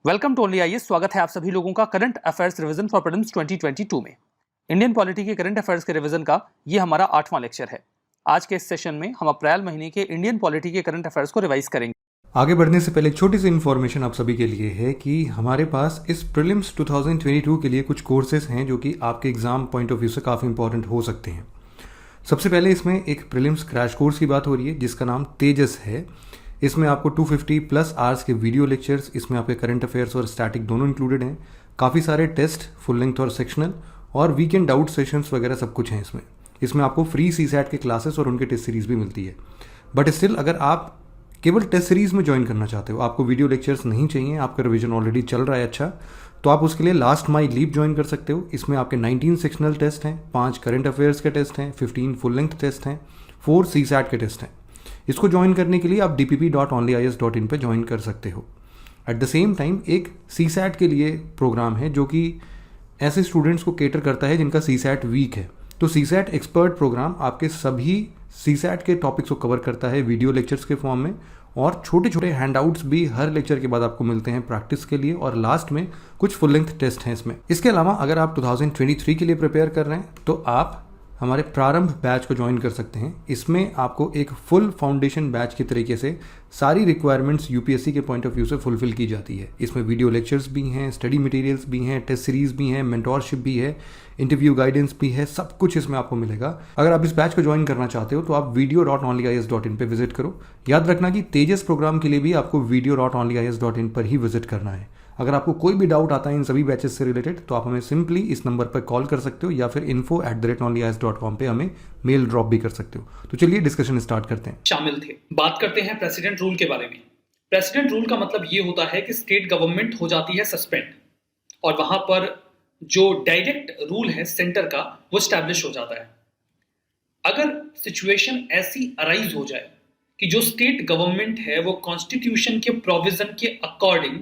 Welcome to only IAS. स्वागत है आप सभी लोगों का current affairs revision for prelims 2022 में। इंडियन पॉलिटी के करंट अफेयर्स के रिवीजन का ये हमारा 8वां लेक्चर है। आज के इस सेशन में हम अप्रैल महीने के इंडियन पॉलिटी के करंट अफेयर्स को रिवाइज करेंगे। आगे बढ़ने से पहले एक छोटी सी इन्फॉर्मेशन आप सभी के लिए है कि हमारे पास इस प्रीलिम्स 2022 के लिए कुछ कोर्सेज हैं जो कि आपके एग्जाम पॉइंट ऑफ व्यू से काफ़ी इंपॉर्टेंट हो सकते हैं। सबसे पहले इसमें एक प्रीलिम्स क्रैश कोर्स की बात हो रही है जिसका नाम तेजस है। इसमें आपको 250 प्लस आवर्स के वीडियो लेक्चर्स, इसमें आपके करंट अफेयर्स और स्टैटिक दोनों इंक्लूडेड हैं। काफ़ी सारे टेस्ट, फुल लेंथ और सेक्शनल, और वीकेंड डाउट सेशंस वगैरह सब कुछ हैं इसमें आपको फ्री सीसैट के क्लासेस और उनके टेस्ट सीरीज भी मिलती है। बट स्टिल अगर आप केवल टेस्ट सीरीज में ज्वाइन करना चाहते हो, आपको वीडियो लेक्चर्स नहीं चाहिए, आपका रिवीजन ऑलरेडी चल रहा है अच्छा, तो आप उसके लिए लास्ट माई लीप ज्वाइन कर सकते हो। इसमें आपके 19 सेक्शनल टेस्ट हैं, 5 करंट अफेयर्स के टेस्ट हैं, 15 फुल लेंथ टेस्ट हैं, 4 सीसैट के टेस्ट हैं। इसको ज्वाइन करने के लिए आप dpp.onlyis.in पे ज्वाइन कर सकते हो। एट द सेम टाइम एक सीसैट के लिए प्रोग्राम है जो कि ऐसे स्टूडेंट्स को केटर करता है जिनका सीसैट वीक है। तो सीसैट एक्सपर्ट प्रोग्राम आपके सभी सीसैट के टॉपिक्स को कवर करता है वीडियो लेक्चर्स के फॉर्म में, और छोटे छोटे हैंडआउट्स भी हर लेक्चर के बाद आपको मिलते हैं प्रैक्टिस के लिए, और लास्ट में कुछ फुल लेंथ टेस्ट हैं इसमें। इसके अलावा अगर आप 2023 के लिए प्रिपेयर कर रहे हैं तो आप हमारे प्रारंभ बैच को ज्वाइन कर सकते हैं। इसमें आपको एक फुल फाउंडेशन बैच के तरीके से सारी रिक्वायरमेंट्स यूपीएससी के पॉइंट ऑफ व्यू से फुलफिल की जाती है। इसमें वीडियो लेक्चर्स भी हैं, स्टडी मटेरियल्स भी हैं, टेस्ट सीरीज भी हैं, मेंटोरशिप भी है, इंटरव्यू गाइडेंस भी है, सब कुछ इसमें आपको मिलेगा। अगर आप इस बैच को ज्वाइन करना चाहते हो तो आप video.onlyis.in पे विजिट करो। याद रखना कि तेजस प्रोग्राम के लिए भी आपको video.onlyis.in पर ही विजिट करना है। अगर आपको कोई भी डाउट आता है इन सभी बैचेस से रिलेटेड तो आप हमें सिंपली इस नंबर पर कॉल कर सकते हो या फिर info@onlyis.com पे हमें मेल ड्रॉप भी कर सकते हो। तो चलिए डिस्कशन स्टार्ट करते हैं। शामिल थे। बात करते हैं प्रेसिडेंट रूल के बारे में। प्रेसिडेंट रूल का मतलब ये होता है कि स्टेट गवर्नमेंट हो जाती है सस्पेंड, और वहां पर जो डायरेक्ट रूल है सेंटर का वो स्टैब्लिश हो जाता है। अगर सिचुएशन ऐसी अराइज हो जाए कि जो स्टेट गवर्नमेंट है वो कॉन्स्टिट्यूशन के प्रोविजन के अकॉर्डिंग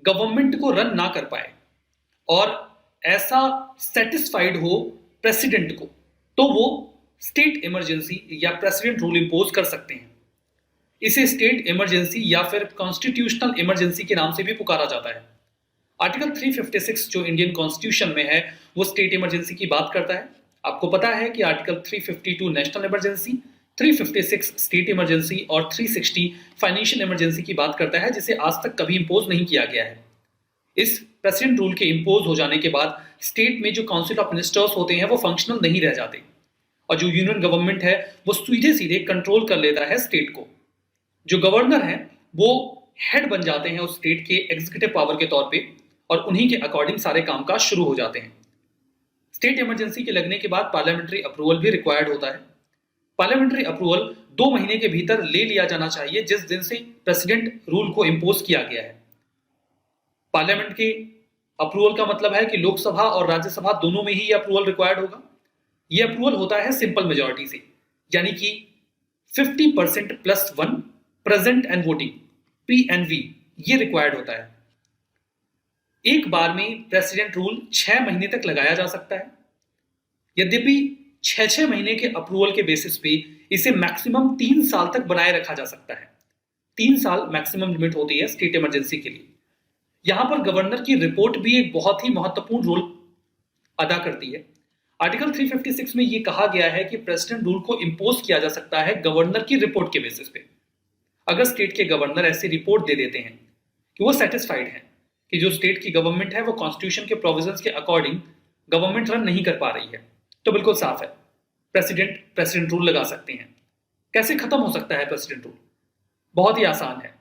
गवर्नमेंट को रन ना कर पाए और ऐसा सेटिस्फाइड हो प्रेसिडेंट को, तो वो स्टेट इमरजेंसी या प्रेसिडेंट रूल इंपोज कर सकते हैं। इसे स्टेट इमरजेंसी या फिर कॉन्स्टिट्यूशनल इमरजेंसी के नाम से भी पुकारा जाता है। आर्टिकल 356 जो इंडियन कॉन्स्टिट्यूशन में है वो स्टेट इमरजेंसी की बात करता है। आपको पता है कि article 352 national emergency, 356 state emergency और 360 फाइनेंशियल इमरजेंसी की बात करता है, जिसे आज तक कभी इंपोज नहीं किया गया है। इस प्रेसिडेंट रूल के इंपोज हो जाने के बाद स्टेट में जो काउंसिल ऑफ मिनिस्टर्स होते हैं वो फंक्शनल नहीं रह जाते, और जो यूनियन गवर्नमेंट है वो सीधे सीधे कंट्रोल कर लेता है स्टेट को। जो गवर्नर है वो हेड बन जाते हैं उस स्टेट के एग्जीक्यूटिव पावर के तौर पे, और उन्हीं के अकॉर्डिंग सारे कामकाज शुरू हो जाते हैं। स्टेट इमरजेंसी के लगने के बाद पार्लियामेंट्री अप्रूवल भी रिक्वायर्ड होता है। पार्लियामेंट्री अप्रूवल 2 महीने के भीतर ले लिया जाना चाहिए जिस दिन से प्रेसिडेंट रूल को इंपोज किया गया है। पार्लियामेंट के अप्रूवल का मतलब है कि लोकसभा और राज्यसभा दोनों में ही यह अप्रूवल रिक्वायर्ड होगा। यह अप्रूवल होता है सिंपल मेजॉरिटी से, यानी कि 50% plus 1 present and voting, PNV, ये रिक्वायर्ड होता है। एक बार में प्रेसिडेंट रूल 6 महीने तक लगाया जा सकता है। यद्यपि 6 महीने के अप्रूवल के बेसिस पे इसे मैक्सिमम 3 साल तक बनाए रखा जा सकता है। 3 साल मैक्सिमम लिमिट होती है स्टेट इमरजेंसी के लिए। यहां पर गवर्नर की रिपोर्ट भी एक बहुत ही महत्वपूर्ण रोल अदा करती है। आर्टिकल 356 में यह कहा गया है कि प्रेसिडेंट रूल को इंपोज किया जा सकता है गवर्नर की रिपोर्ट के बेसिस पे। अगर स्टेट के गवर्नर ऐसी रिपोर्ट दे देते हैं कि वो सेटिस्फाइड है कि जो स्टेट की गवर्नमेंट है वो कॉन्स्टिट्यूशन के प्रोविजंस के अकॉर्डिंग गवर्नमेंट रन नहीं कर पा रही है, तो बिल्कुल साफ है प्रेसिडेंट रूल लगा सकते हैं। कैसे खत्म हो सकता है प्रेसिडेंट रूल? बहुत ही आसान है।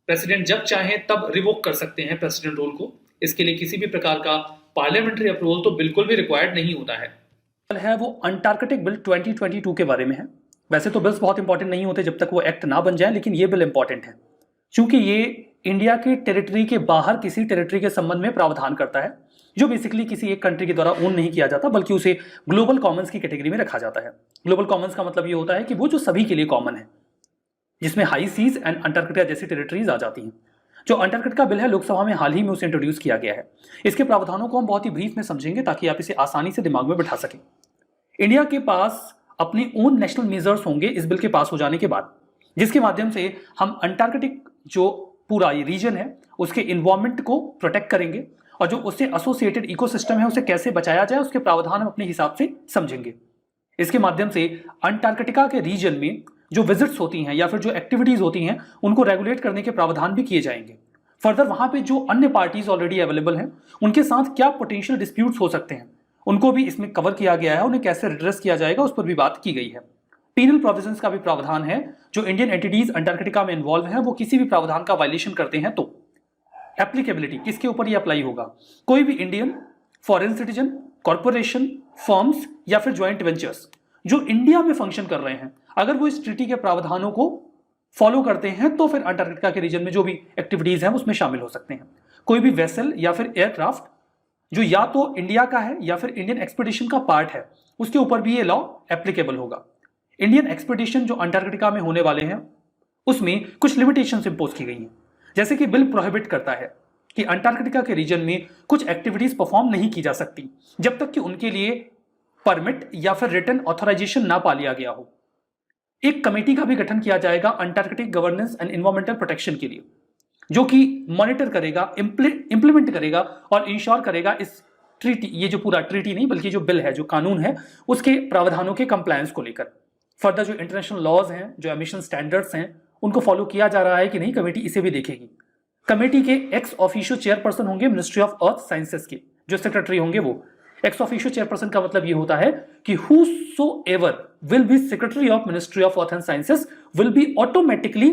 प्रेसिडेंट जब चाहे तब रिवोक कर सकते हैं प्रेसिडेंट रूल को। इसके लिए किसी भी प्रकार का पार्लियामेंट्री अप्रूवल तो बिल्कुल भी रिक्वायर्ड नहीं होता है। वो अंटार्कटिक बिल 2022 के बारे में है। वैसे तो बिल्स बहुत इंपॉर्टेंट नहीं होते जब तक वो एक्ट ना बन जाए, लेकिन ये बिल इंपॉर्टेंट है क्योंकि ये इंडिया के टेरिटरी के बाहर किसी टेरिटरी के संबंध में प्रावधान करता है, जो बेसिकली किसी एक कंट्री के द्वारा ओन नहीं किया जाता, बल्कि उसे ग्लोबल कॉमन्स की कैटेगरी में रखा जाता है। ग्लोबल कॉमन्स का मतलब ये होता है कि वो जो सभी के लिए कॉमन है, जिसमें हाई सीज एंड अंटार्कटिका जैसी टेरिटरीज आ जाती हैं। जो अंटार्कटिका बिल है, लोकसभा में हाल ही में उसे इंट्रोड्यूस किया गया है। इसके प्रावधानों को हम बहुत ही ब्रीफ में समझेंगे ताकि आप इसे आसानी से दिमाग में बिठा सकें। इंडिया के पास अपने ओन नेशनल मेजर्स होंगे इस बिल के पास हो जाने के बाद, जिसके माध्यम से हम अंटार्कटिक जो पूरा ये रीजन है उसके इन्वायरमेंट को प्रोटेक्ट करेंगे और जो उससे एसोसिएटेड इकोसिस्टम है उसे कैसे बचाया जाए उसके प्रावधान हम अपने हिसाब से समझेंगे। इसके माध्यम से अंटार्कटिका के रीजन में जो विजिट्स होती हैं या फिर जो एक्टिविटीज होती हैं उनको रेगुलेट करने के प्रावधान भी किए जाएंगे। फर्दर वहां पे जो अन्य पार्टीज ऑलरेडी अवेलेबल हैं उनके साथ क्या पोटेंशियल डिस्प्यूट्स हो सकते हैं उनको भी इसमें कवर किया गया है, उन्हें कैसे रिड्रेस किया जाएगा उस पर भी बात की गई है। पीनल प्रोविजंस का भी प्रावधान है, जो इंडियन एंटिटीज अंटार्कटिका में इन्वॉल्व हैं वो किसी भी प्रावधान का वायलेशन करते हैं तो एप्लीकेबिलिटी किसके ऊपर ये अप्लाई होगा, कोई भी Indian, foreign citizen, corporation, firms या फिर ज्वाइंट वेंचर्स जो इंडिया में फंक्शन कर रहे हैं अगर वो इस ट्रीटी के प्रावधानों को फॉलो करते हैं तो फिर अंटार्कटिका के रीजन में जो भी एक्टिविटीज हैं उसमें शामिल हो सकते हैं। कोई भी वेसल या फिर एयरक्राफ्ट जो या तो इंडिया का है या फिर इंडियन एक्सपीडिशन का पार्ट है उसके ऊपर भी ये लॉ एप्लीकेबल होगा। इंडियन एक्सपीडिशन जो अंटार्कटिका में होने वाले हैं उसमें कुछ लिमिटेशंस इंपोज की गई हैं, जैसे कि बिल प्रोहिबिट करता है कि अंटार्कटिका के रीजन में कुछ एक्टिविटीज परफॉर्म नहीं की जा सकती जब तक कि उनके लिए परमिट या फिर रिटन ऑथराइजेशन ना पा लिया गया हो। एक कमेटी का भी गठन किया जाएगा Antarctic governance and environmental protection के लिए, जो कि मॉनिटर करेगा, इंप्लीमेंट करेगा और इंश्योर करेगा इस ट्रीटी, ये जो पूरा ट्रीटी नहीं बल्कि जो बिल है, जो कानून है, उसके प्रावधानों के कंप्लायंस को लेकर। फर्दर जो इंटरनेशनल लॉज हैं, जो एमिशन स्टैंडर्ड्स हैं, उनको फॉलो किया जा रहा है कि नहीं, कमेटी इसे भी देखेगी। कमेटी के एक्स ऑफिशियो चेयरपर्सन होंगे मिनिस्ट्री ऑफ अर्थ साइंसेस के, जो सेक्रेटरी होंगे वो। एक्स ऑफिशियो चेयरपर्सन का मतलब ये होता है कि whosoever will be secretary of Ministry of Earth and Sciences will be automatically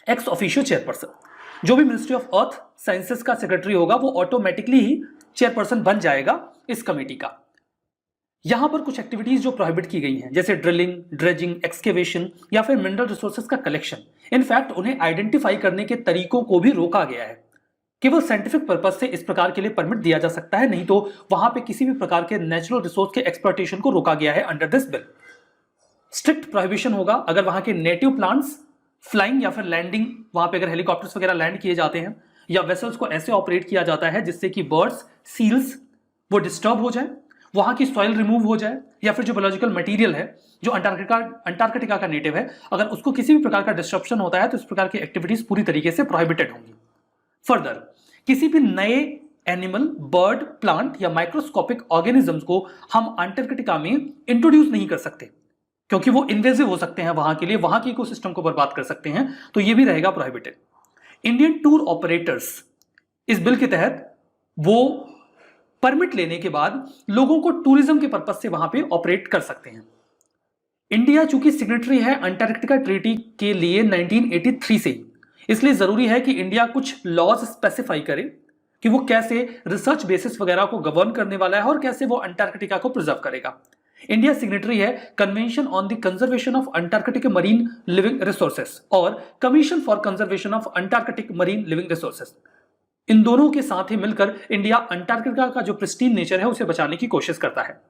ex officio chairperson. जो भी मिनिस्ट्री ऑफ अर्थ साइंसेस का सेक्रेटरी होगा वो ऑटोमेटिकली ही चेयरपर्सन बन जाएगा इस कमेटी का। यहां पर कुछ एक्टिविटीज जो प्रोहिबिट की गई हैं, जैसे ड्रिलिंग, ड्रेजिंग, एक्सकेवेशन या फिर मिनरल रिसोर्सेज का कलेक्शन। इनफैक्ट उन्हें आइडेंटिफाई करने के तरीकों को भी रोका गया है। केवल साइंटिफिक पर्पज से इस प्रकार के लिए परमिट दिया जा सकता है, नहीं तो वहां पे किसी भी प्रकार के नेचुरल रिसोर्स के एक्सप्लॉयटेशन को रोका गया है under this bill. Strict prohibition होगा अगर वहां के नेटिव प्लांट्स फ्लाइंग या फिर लैंडिंग, वहां पे अगर हेलीकॉप्टर्स वगैरह लैंड किए जाते हैं या वेसल्स को ऐसे ऑपरेट किया जाता है जिससे कि बर्ड्स, सील्स वो डिस्टर्ब हो जाए, वहां की सॉइल रिमूव हो जाए, या फिर जो बायोलॉजिकल मटेरियल है जो अंटार्कटिका का नेटिव है, अगर उसको किसी भी प्रकार का डिस्ट्रप्शन होता है तो इस प्रकार की एक्टिविटीज पूरी तरीके से प्रोहिबिटेड होंगी। फर्दर किसी भी नए एनिमल, बर्ड, प्लांट या माइक्रोस्कोपिक ऑर्गेनिजम्स को हम अंटार्कटिका में इंट्रोड्यूस नहीं कर सकते क्योंकि वो इन्वेजिव हो सकते हैं वहां के लिए, वहां के इकोसिस्टम को बर्बाद कर सकते हैं, तो ये भी रहेगा प्रोहिबिटेड। इंडियन टूर ऑपरेटर्स इस बिल के तहत वो परमिट लेने के बाद लोगों को टूरिज्म के पर्पज से वहां पे ऑपरेट कर सकते हैं। इंडिया चूंकि सिग्नेटरी है अंटार्कटिका ट्रीटी के लिए 1983 से ही, इसलिए जरूरी है कि इंडिया कुछ लॉज स्पेसिफाई करे कि वो कैसे रिसर्च बेसिस वगैरह को गवर्न करने वाला है और कैसे वो अंटार्कटिका को प्रिजर्व करेगा। इंडिया सिग्नेटरी है convention on the conservation of Antarctic marine living resources और commission for conservation of Antarctic marine living resources. इन दोनों के साथ ही मिलकर इंडिया अंटार्कटिका का जो प्रिस्टीन नेचर है उसे बचाने की कोशिश करता है।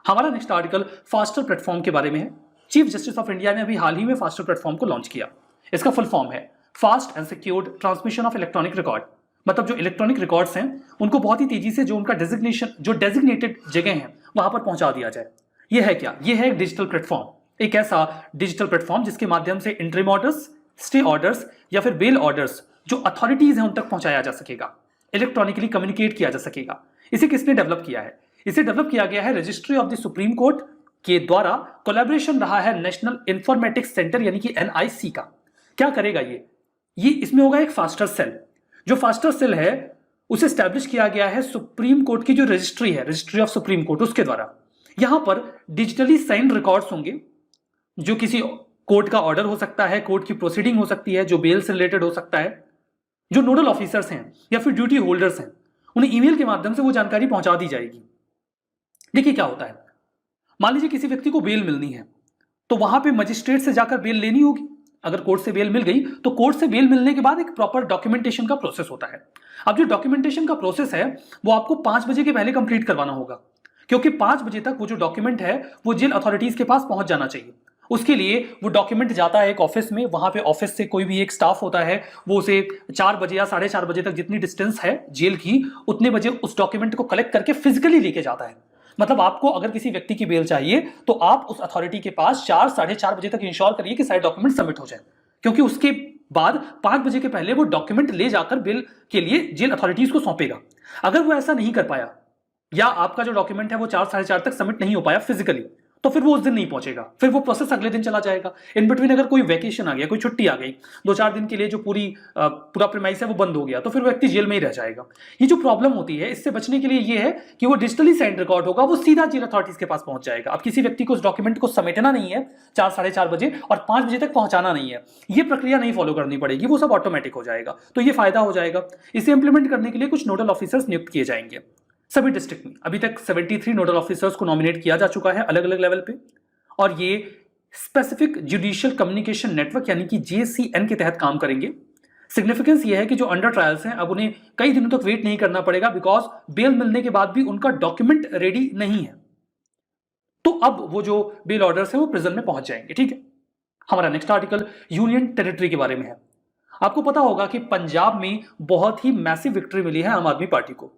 हमारा नेक्स्ट आर्टिकल फास्टर प्लेटफॉर्म के बारे में है। चीफ जस्टिस ऑफ इंडिया ने अभी हाल ही में फास्टर प्लेटफॉर्म को लॉन्च किया। इसका फुल फॉर्म है fast and secured transmission of electronic record. मतलब जो इलेक्ट्रॉनिक रिकॉर्ड्स हैं उनको बहुत ही तेजी से जो उनका डेजिग्नेशन, जो डेजिग्नेटेड जगह हैं वहां पर पहुंचा दिया जाए। यह है क्या? यह है एक डिजिटल प्लेटफॉर्म, एक ऐसा डिजिटल प्लेटफॉर्म जिसके माध्यम से इंटरिम ऑर्डर्स, स्टे ऑर्डर्स या फिर बेल ऑर्डर्स जो अथॉरिटीज हैं उन तक पहुंचाया जा सकेगा, इलेक्ट्रॉनिकली कम्युनिकेट किया जा सकेगा। इसे किसने डेवलप किया है? इसे डेवलप किया गया है registry of the supreme court के द्वारा। कोलैबोरेशन रहा है नेशनल इंफॉर्मेटिक्स सेंटर यानी कि NIC का। क्या करेगा ये इसमें होगा एक फास्टर सेल। जो फास्टर सेल है उसे स्टैब्लिश किया गया है सुप्रीम कोर्ट की जो रजिस्ट्री है, रजिस्ट्री ऑफ सुप्रीम कोर्ट, उसके द्वारा। यहां पर डिजिटली साइंड रिकॉर्ड्स होंगे जो किसी कोर्ट का ऑर्डर हो सकता है, कोर्ट की प्रोसीडिंग हो सकती है, जो बेल से रिलेटेड हो सकता है। जो नोडल ऑफिसर्स हैं या फिर ड्यूटी होल्डर्स हैं उन्हें ईमेल के माध्यम से वो जानकारी पहुंचा दी जाएगी। देखिए क्या होता है, मान लीजिए किसी व्यक्ति को बेल मिलनी है तो वहां पे मजिस्ट्रेट से जाकर बेल लेनी होगी। अगर कोर्ट से बेल मिल गई तो कोर्ट से बेल मिलने के बाद एक प्रॉपर डॉक्यूमेंटेशन का प्रोसेस होता है। अब जो डॉक्यूमेंटेशन का प्रोसेस है वो आपको 5 बजे के पहले कंप्लीट करवाना होगा, क्योंकि 5 बजे तक वो जो डॉक्यूमेंट है वो जेल अथॉरिटीज के पास पहुंच जाना चाहिए। उसके लिए वो डॉक्यूमेंट जाता है एक ऑफिस में, वहां पे ऑफिस से कोई भी एक स्टाफ होता है, वो उसे 4 बजे या 4:30 बजे तक जितनी डिस्टेंस है जेल की उतने बजे उस डॉक्यूमेंट को कलेक्ट करके फिजिकली लेके जाता है। मतलब आपको अगर किसी व्यक्ति की बेल चाहिए तो आप उस अथॉरिटी के पास 4 साढ़े 4 बजे तक इंश्योर करिए कि सारे डॉक्यूमेंट सबमिट हो जाए, क्योंकि उसके बाद 5 बजे के पहले वो डॉक्यूमेंट ले जाकर बेल के लिए जेल अथॉरिटीज को सौंपेगा। अगर वो ऐसा नहीं कर पाया या आपका जो डॉक्यूमेंट है वो 4 साढ़े 4 तक सबमिट नहीं हो पाया फिजिकली, तो फिर वो उस दिन नहीं पहुंचेगा, फिर वो प्रोसेस अगले दिन चला जाएगा। इन बिटवीन अगर कोई वैकेशन आ गया, कोई छुट्टी आ गई, 2-4 दिन के लिए जो पूरा प्रीमाइस है वो बंद हो गया, तो फिर वो व्यक्ति जेल में ही रह जाएगा। ये जो प्रॉब्लम होती है, इससे बचने के लिए ये है कि वो डिजिटली साइंड रिकॉर्ड होगा, वो सीधा जेल अथॉरिटीज के पास पहुंच जाएगा। अब किसी व्यक्ति को उस डॉक्यूमेंट को समेटना नहीं है 4 साढ़े 4 बजे और 5 बजे तक पहुंचाना नहीं है, ये प्रक्रिया नहीं फॉलो करनी पड़ेगी, वो सब ऑटोमेटिक हो जाएगा। तो ये फायदा हो जाएगा। इसे इंप्लीमेंट करने के लिए कुछ नोडल ऑफिसर्स नियुक्त किए जाएंगे सभी डिस्ट्रिक्ट में। अभी तक 73 नोडल ऑफिसर्स को नॉमिनेट किया जा चुका है अलग अलग लेवल पे, और ये स्पेसिफिक जुडिशियल कम्युनिकेशन नेटवर्क यानी कि JCN के तहत काम करेंगे। सिग्निफिकेंस ये है कि जो अंडर ट्रायल्स हैं अब उन्हें कई दिनों तक वेट नहीं करना पड़ेगा, बिकॉज बेल मिलने के बाद भी उनका डॉक्यूमेंट रेडी नहीं है, तो अब वो जो बेल ऑर्डर्स है वो प्रिजन में पहुंच जाएंगे। ठीक है, हमारा नेक्स्ट आर्टिकल यूनियन टेरिटरी के बारे में है। आपको पता होगा कि पंजाब में बहुत ही मैसिव विक्ट्री मिली है आम आदमी पार्टी को,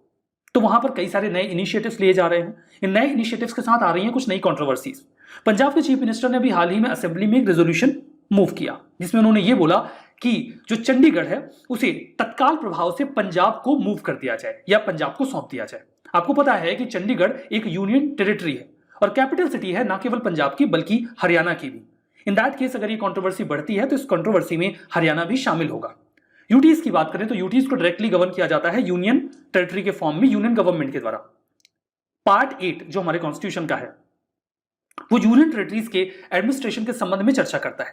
तो वहां पर कई सारे नए इनिशिएटिव्स लिए जा रहे हैं। इन नए इनिशिएटिव्स के साथ आ रही हैं कुछ नई कंट्रोवर्सीज। पंजाब के चीफ मिनिस्टर ने अभी हाल ही में असेंबली में एक रेजोल्यूशन मूव किया, जिसमें उन्होंने ये बोला कि जो चंडीगढ़ है उसे तत्काल प्रभाव से पंजाब को मूव कर दिया जाए या पंजाब को सौंप दिया जाए। आपको पता है कि चंडीगढ़ एक यूनियन टेरिटरी है और कैपिटल सिटी है, ना केवल पंजाब की बल्कि हरियाणा की भी। इन दैट केस अगर ये कंट्रोवर्सी बढ़ती है तो इस कंट्रोवर्सी में हरियाणा भी शामिल होगा। यूटीज की बात करें तो यूटीज को डायरेक्टली गवर्न किया जाता है यूनियन टेरिटरी के फॉर्म में, यूनियन गवर्नमेंट के द्वारा। पार्ट 8 जो हमारे कॉन्स्टिट्यूशन का है वो यूनियन टेरिटरीज के एडमिनिस्ट्रेशन के संबंध में चर्चा करता है।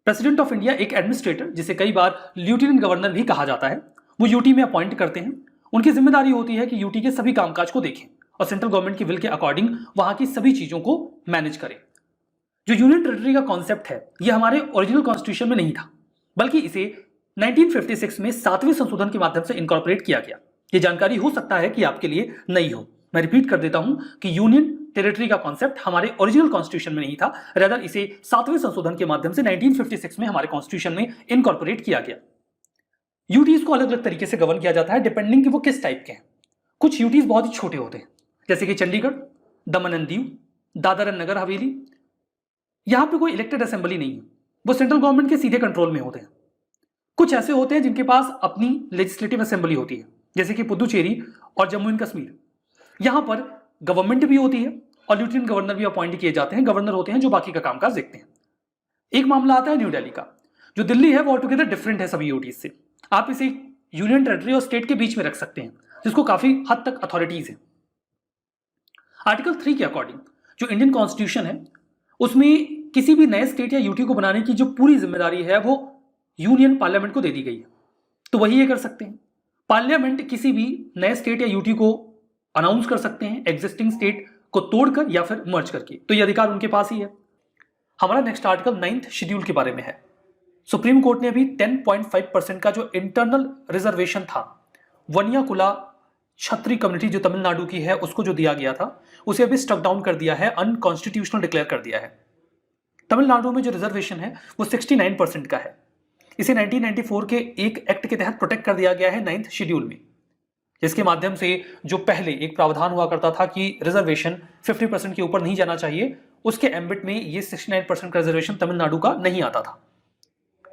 प्रेसिडेंट ऑफ इंडिया एक एडमिनिस्ट्रेटर, जिसे कई बार लेफ्टिनेंट गवर्नर भी कहा जाता है, वो यूटी में अपॉइंट करते हैं। उनकी जिम्मेदारी होती है कि यूटी के सभी कामकाज को देखें और सेंट्रल गवर्नमेंट की विल के अकॉर्डिंग वहां की सभी चीजों को मैनेज करें। जो यूनियन टेरिटरी का कॉन्सेप्ट है ये हमारे ओरिजिनल कॉन्स्टिट्यूशन में नहीं था, बल्कि इसे 1956 में 7वें संशोधन के माध्यम से इनकॉर्पोरेट किया गया। ये जानकारी हो सकता है कि आपके लिए नई हो। मैं रिपीट कर देता हूं कि यूनियन टेरिटरी का कॉन्सेप्ट हमारे ओरिजिनल कॉन्स्टिट्यूशन में नहीं था, रेदर इसे 7वें संशोधन के माध्यम से 1956 में हमारे कॉन्स्टिट्यूशन में इनकॉर्पोरेट किया गया। यूटीज को अलग अलग तरीके से गवर्न किया जाता है डिपेंडिंग कि वो किस टाइप के हैं। कुछ यूटीज बहुत ही छोटे होते हैं, जैसे कि चंडीगढ़, दमन एंड दीव, दादर एंड नगर हवेली। यहां पे कोई इलेक्टेड असेंबली नहीं है, वो सेंट्रल गवर्नमेंट के सीधे कंट्रोल में होते हैं। कुछ ऐसे होते हैं जिनके पास अपनी लेजिस्लेटिव असेंबली होती है, जैसे कि पुदुचेरी और जम्मू एंड कश्मीर। यहां पर गवर्नमेंट भी होती है और लेफ्टिनेंट गवर्नर भी अपॉइंट किए जाते हैं, गवर्नर होते हैं जो बाकी का कामकाज देखते हैं। एक मामला आता है न्यू दिल्ली का। जो दिल्ली है वो ऑलटुगेदर डिफरेंट है सभी यूटीज से। आप इसे यूनियन टेरिटरी और स्टेट के बीच में रख सकते हैं, जिसको काफी हद तक अथॉरिटीज है। आर्टिकल 3 के अकॉर्डिंग जो इंडियन कॉन्स्टिट्यूशन है उसमें किसी भी नए स्टेट या यूटी को बनाने की जो पूरी जिम्मेदारी है वो यूनियन पार्लियामेंट को दे दी गई है, तो वही ये कर सकते हैं। पार्लियामेंट किसी भी नए स्टेट या यूटी को अनाउंस कर सकते हैं एग्जिस्टिंग स्टेट को तोड़कर या फिर मर्ज करके, तो ये अधिकार उनके पास ही है। हमारा नेक्स्ट आर्टिकल 9th शेड्यूल के बारे में है। सुप्रीम कोर्ट ने अभी 10.5% का जो इंटरनल रिजर्वेशन था वनियाकुला छत्री कम्युनिटी जो तमिलनाडु की है उसको जो दिया गया था, उसे अभी स्ट्रक डाउन कर दिया है, अनकॉन्स्टिट्यूशनल डिक्लेयर कर दिया है। तमिलनाडु में जो रिजर्वेशन है वो 69% का है। इसे 1994 के एक एक्ट के तहत प्रोटेक्ट कर दिया गया है 9th शेड्यूल में, जिसके माध्यम से जो पहले एक प्रावधान हुआ करता था कि रिजर्वेशन 50% के ऊपर नहीं जाना चाहिए, उसके एम्बिट में ये 69% का रिजर्वेशन तमिलनाडु का नहीं आता था।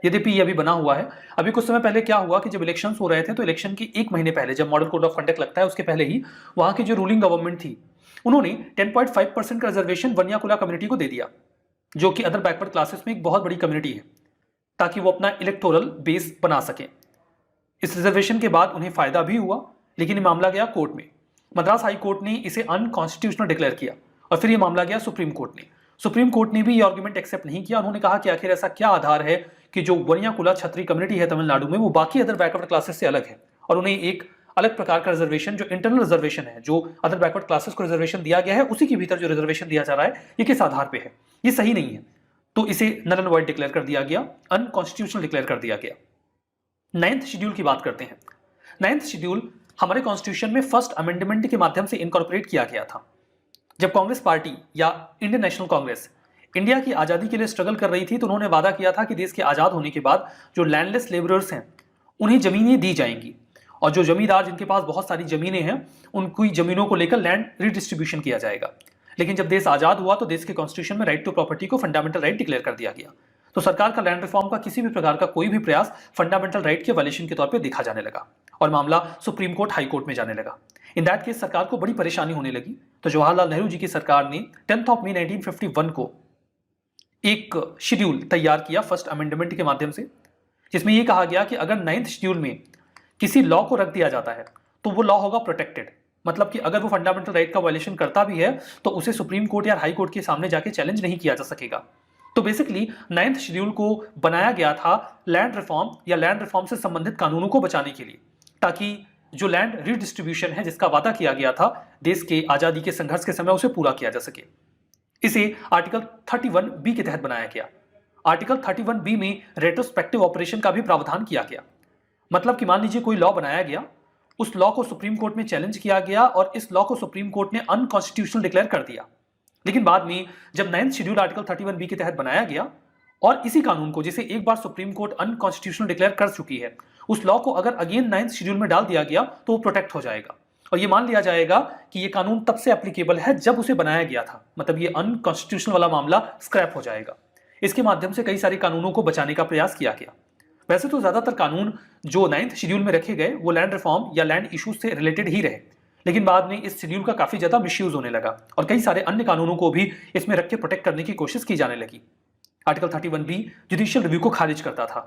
यद्यपि ये अभी बना हुआ है। अभी कुछ समय पहले क्या हुआ कि जब इलेक्शन हो रहे थे तो इलेक्शन के 1 महीने पहले, जब मॉडल कोड ऑफ कंडक्ट लगता है उसके पहले ही वहां की जो रूलिंग गवर्नमेंट थी उन्होंने 10.5% का रिजर्वेशन वनियाकुला कम्युनिटी को दे दिया, जो कि अदर बैकवर्ड क्लासेस में एक बहुत बड़ी कम्युनिटी है, ताकि वो अपना इलेक्टोरल बेस बना सकें। इस रिजर्वेशन के बाद उन्हें फायदा भी हुआ, लेकिन ये मामला गया कोर्ट में। मद्रास हाई कोर्ट ने इसे अनकॉन्स्टिट्यूशनल डिक्लेयर किया और फिर ये मामला गया सुप्रीम कोर्ट ने। सुप्रीम कोर्ट ने भी ये आर्गुमेंट एक्सेप्ट नहीं किया। उन्होंने कहा कि आखिर ऐसा क्या आधार है कि जो वनियाकुला छत्री कम्युनिटी है तमिलनाडु में वो बाकी अदर बैकवर्ड क्लासेस से अलग है, और उन्हें एक अलग प्रकार का रिजर्वेशन जो इंटरनल रिजर्वेशन है, जो अदर बैकवर्ड क्लासेस को रिजर्वेशन दिया गया है, उसी के भीतर जो रिजर्वेशन दिया जा रहा है ये किस आधार पे है, ये सही नहीं है। तो इसे नल एंड वॉइड डिक्लेयर कर दिया गया, अनकॉन्स्टिट्यूशनल डिक्लेयर कर दिया गया। 9th शेड्यूल की बात करते हैं। 9th शेड्यूल हमारे कॉन्स्टिट्यूशन में फर्स्ट अमेंडमेंट के माध्यम से इनकॉर्पोरेट किया गया था। जब कांग्रेस पार्टी या इंडियन नेशनल कांग्रेस इंडिया की आज़ादी के लिए स्ट्रगल कर रही थी तो उन्होंने वादा किया था कि देश के आज़ाद होने के बाद जो लैंडलेस लेबरर्स हैं उन्हें ज़मीनें दी जाएंगी, और जो जमींदार जिनके पास बहुत सारी ज़मीनें हैं उनकी ज़मीनों को लेकर लैंड रिडिस्ट्रीब्यूशन किया जाएगा। लेकिन जब देश आज़ाद हुआ तो देश के कॉन्स्टिट्यूशन में राइट टू प्रॉपर्टी को फंडामेंटल राइट डिक्लेयर कर दिया गया। तो सरकार का लैंड रिफॉर्म का किसी भी प्रकार का कोई भी प्रयास फंडामेंटल राइट के वायलेशन के तौर पे देखा जाने लगा और मामला सुप्रीम कोर्ट, हाई कोर्ट में जाने लगा। इन दैट केस सरकार को बड़ी परेशानी होने लगी। तो जवाहरलाल नेहरू जी की सरकार ने 10 मई 1951 को एक शेड्यूल तैयार किया फर्स्ट अमेंडमेंट के माध्यम से, जिसमें यह कहा गया कि अगर 9th शेड्यूल में किसी लॉ को रख दिया जाता है तो वो लॉ होगा प्रोटेक्टेड। मतलब कि अगर वो फंडामेंटल राइट का वायलेशन करता भी है तो उसे सुप्रीम कोर्ट या हाई कोर्ट के सामने जाके चैलेंज नहीं किया जा सकेगा। तो बेसिकली 9th शेड्यूल को बनाया गया था लैंड रिफॉर्म या लैंड रिफॉर्म से संबंधित कानूनों को बचाने के लिए, ताकि जो लैंड रीडिस्ट्रीब्यूशन है जिसका वादा किया गया था देश के आजादी के संघर्ष के समय, उसे पूरा किया जा सके। इसे आर्टिकल 31B के तहत बनाया गया। आर्टिकल 31B में रेट्रोस्पेक्टिव ऑपरेशन का भी प्रावधान किया गया। मतलब कि मान लीजिए कोई लॉ बनाया गया, उस लॉ को सुप्रीम कोर्ट में चैलेंज किया गया और इस लॉ को सुप्रीम कोर्ट ने अनकॉन्स्टिट्यूशनल डिक्लेयर कर दिया। लेकिन बाद में जब 9th शेड्यूल आर्टिकल 31B के तहत बनाया गया और इसी कानून को, जिसे एक बार सुप्रीम कोर्ट अनकॉन्स्टिट्यूशनल डिक्लेयर कर चुकी है, उस लॉ को अगर अगेन 9th शेड्यूल में डाल दिया गया तो वो प्रोटेक्ट हो जाएगा और ये मान लिया जाएगा कि ये कानून तब से एप्लीकेबल है जब उसे बनाया गया था। मतलब ये अनकॉन्स्टिट्यूशनल वाला मामला स्क्रैप हो जाएगा। इसके माध्यम से कई सारे कानूनों को बचाने का प्रयास किया गया। वैसे तो ज्यादातर कानून जो 9th शेड्यूल में रखे गए वो लैंड रिफॉर्म या लैंड इश्यूज से रिलेटेड ही रहे, लेकिन बाद में इस शेड्यूल का काफी ज्यादा मिसयूज होने लगा और कई सारे अन्य कानूनों को भी इसमें रख के प्रोटेक्ट करने की कोशिश की जाने लगी। आर्टिकल 31B जुडिशियल रिव्यू को खारिज करता था।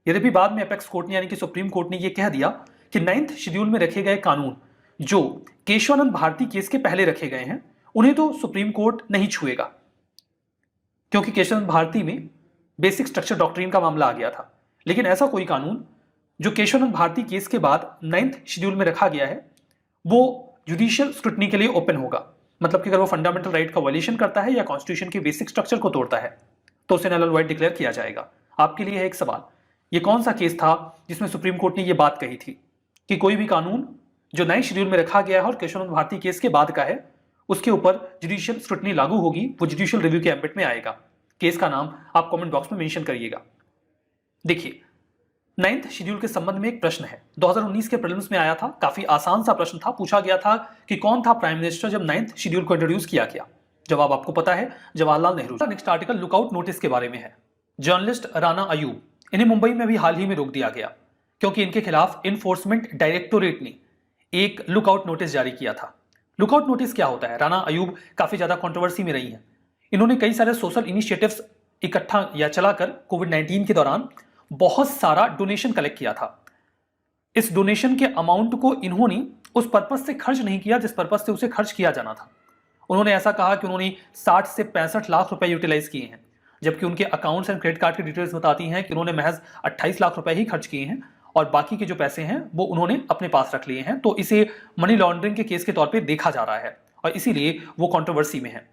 यद्यपि बाद में अपेक्स कोर्ट ने यानी कि सुप्रीम कोर्ट ने यह कह दिया कि 9th शेड्यूल में रखे गए कानून जो केशवानंद भारती केस के पहले रखे गए हैं, उन्हें तो सुप्रीम कोर्ट नहीं छुएगा, क्योंकि केशवानंद भारती में बेसिक स्ट्रक्चर डॉक्ट्रिन का मामला आ गया था। लेकिन ऐसा कोई कानून जो केशवानंद भारती केस के बाद 9th शेड्यूल में रखा गया है वो जुडिशियल स्क्रूटनी के लिए ओपन होगा। मतलब कि अगर वो फंडामेंटल राइट का वायलेशन करता है या कॉन्स्टिट्यूशन के बेसिक स्ट्रक्चर को तोड़ता है तो उसे नल एंड वॉइड डिक्लेयर किया जाएगा। आपके लिए है एक सवाल, ये कौन सा केस था जिसमें सुप्रीम कोर्ट ने ये बात कही थी कि कोई भी कानून जो 9th शेड्यूल में रखा गया है और केशवानंद भारती केस के बाद का है, उसके ऊपर जुडिशियल स्क्रूटनी लागू होगी, वो जुडिशियल रिव्यू के एम्बिट में आएगा। केस का नाम आप कमेंट बॉक्स में मेंशन करिएगा। देखिए, 9th शेड्यूल के संबंध में एक प्रश्न है, 2019 के प्रीलिम्स में आया था। काफी आसान सा प्रश्न था। पूछा गया था कि कौन था प्राइम मिनिस्टर जब 9th शेड्यूल को इंट्रोड्यूस किया गया। जवाब आपको पता है, Jawaharlal Nehru. Next article lookout notice के बारे में है। जर्नलिस्ट राणा अयूब, इन्हें मुंबई में भी हाल ही में रोक दिया गया क्योंकि इनके खिलाफ इन्फोर्समेंट डायरेक्टोरेट ने एक लुकआउट नोटिस जारी किया था। लुकआउट नोटिस क्या होता है? राणा अयूब काफी ज्यादा कंट्रोवर्सी में रही हैं। इन्होंने कई सारे सोशल इनिशिएटिव्स इकट्ठा या चलाकर कोविड-19 के दौरान बहुत सारा डोनेशन कलेक्ट किया था। इस डोनेशन के अमाउंट को इन्होंने उस पर्पस से खर्च नहीं किया जिस पर्पस से उसे खर्च किया जाना था। उन्होंने ऐसा कहा कि उन्होंने 60 से 65 लाख रुपए यूटिलाइज किए हैं, जबकि उनके अकाउंट्स एंड क्रेडिट कार्ड की डिटेल्स बताती हैं कि उन्होंने महज 28 लाख रुपए ही खर्च किए हैं और बाकी के जो पैसे हैं वो उन्होंने अपने पास रख लिए हैं। तो इसे मनी लॉन्ड्रिंग के केस के तौर पे देखा जा रहा है और इसीलिए वो कंट्रोवर्सी में है।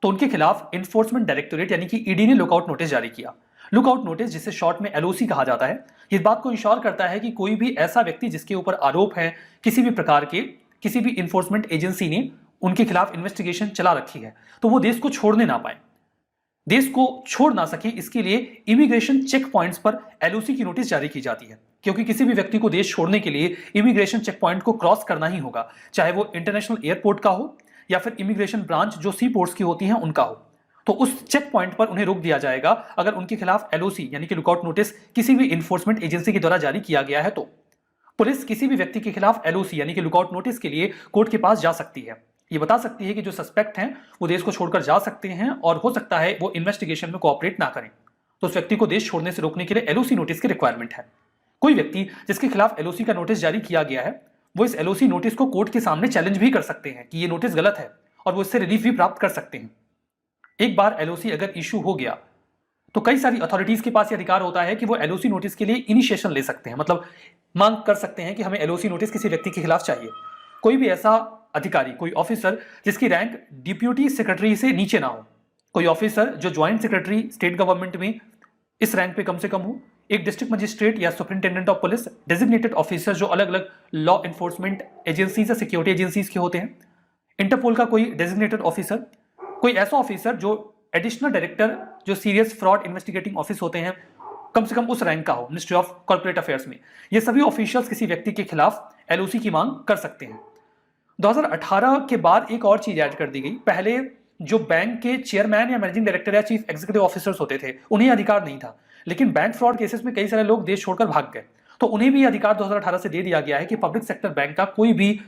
तो उनके खिलाफ इन्फोर्समेंट डायरेक्टोरेट यानी कि ईडी ने लुकआउट नोटिस जारी किया। लुकआउट नोटिस, जिसे शॉर्ट में एलओसी कहा जाता है, इस बात को इंश्योर करता है कि कोई भी ऐसा व्यक्ति जिसके ऊपर आरोप है किसी भी प्रकार के, किसी भी इन्फोर्समेंट एजेंसी ने उनके खिलाफ इन्वेस्टिगेशन चला रखी है, तो वो देश को छोड़ने ना पाए, देश को छोड़ ना सके। इसके लिए इमिग्रेशन चेक पॉइंट्स पर एलओसी की नोटिस जारी की जाती है, क्योंकि किसी भी व्यक्ति को देश छोड़ने के लिए इमिग्रेशन चेक पॉइंट को क्रॉस करना ही होगा, चाहे वो इंटरनेशनल एयरपोर्ट का हो या फिर इमिग्रेशन ब्रांच जो सी पोर्ट्स की होती हैं उनका हो। तो उस चेक पॉइंट पर उन्हें रोक दिया जाएगा अगर उनके खिलाफ एलओसी यानी कि लुकआउट नोटिस किसी भी इन्फोर्समेंट एजेंसी के द्वारा जारी किया गया है। तो पुलिस किसी भी व्यक्ति के खिलाफ एलओसी यानी कि लुकआउट नोटिस के लिए कोर्ट के पास जा सकती है। ये बता सकती है कि जो सस्पेक्ट हैं वो देश को छोड़कर जा सकते हैं और हो सकता है वो इन्वेस्टिगेशन में कोऑपरेट ना करें, तो उस व्यक्ति को देश छोड़ने से रोकने के लिए एलओसी नोटिस की रिक्वायरमेंट है। कोई व्यक्ति जिसके खिलाफ एलओसी का नोटिस जारी किया गया है वो इस एलओसी नोटिस को कोर्ट के सामने चैलेंज भी कर सकते हैं कि ये नोटिस गलत है और वो इससे रिलीफ भी प्राप्त कर सकते हैं। एक बार एलओसी अगर इशू हो गया तो कई सारी अथॉरिटीज के पास ये अधिकार होता है कि वो एलओसी नोटिस के लिए इनिशिएशन ले सकते हैं, मतलब मांग कर सकते हैं कि हमें एलओसी नोटिस किसी व्यक्ति के खिलाफ चाहिए। कोई भी ऐसा अधिकारी, कोई ऑफिसर जिसकी रैंक डिप्यूटी सेक्रेटरी से नीचे ना हो, कोई ऑफिसर जो ज्वाइंट सेक्रेटरी स्टेट गवर्नमेंट में इस रैंक पे कम से कम हो, एक डिस्ट्रिक्ट मजिस्ट्रेट या superintendent of police, designated officer जो अलग अलग लॉ एनफोर्समेंट एजेंसीज या सिक्योरिटी एजेंसीज के होते हैं, इंटरपोल का कोई डेजिग्नेटेड ऑफिसर, कोई ऐसा ऑफिसर जो एडिशनल डायरेक्टर जो सीरियस फ्रॉड इन्वेस्टिगेटिंग ऑफिस होते हैं, कम से कम उस रैंक का हो मिनिस्ट्री ऑफ कॉर्पोरेट अफेयर्स में। ये सभी ऑफिशियल्स किसी व्यक्ति के खिलाफ एलओसी की मांग कर सकते हैं। 2018 के बाद एक और चीज ऐड कर दी गई। पहले जो बैंक के चेयरमैन या मैनेजिंग डायरेक्टर या चीफ एग्जीक्यूटिव ऑफिसर्स होते थे उन्हें अधिकार नहीं था, लेकिन बैंक फ्रॉड केसेस में कई सारे लोग देश छोड़कर भाग गए, तो उन्हें भी अधिकार 2018 से दे दिया गया है कि पब्लिक सेक्टर बैंक का कोई भी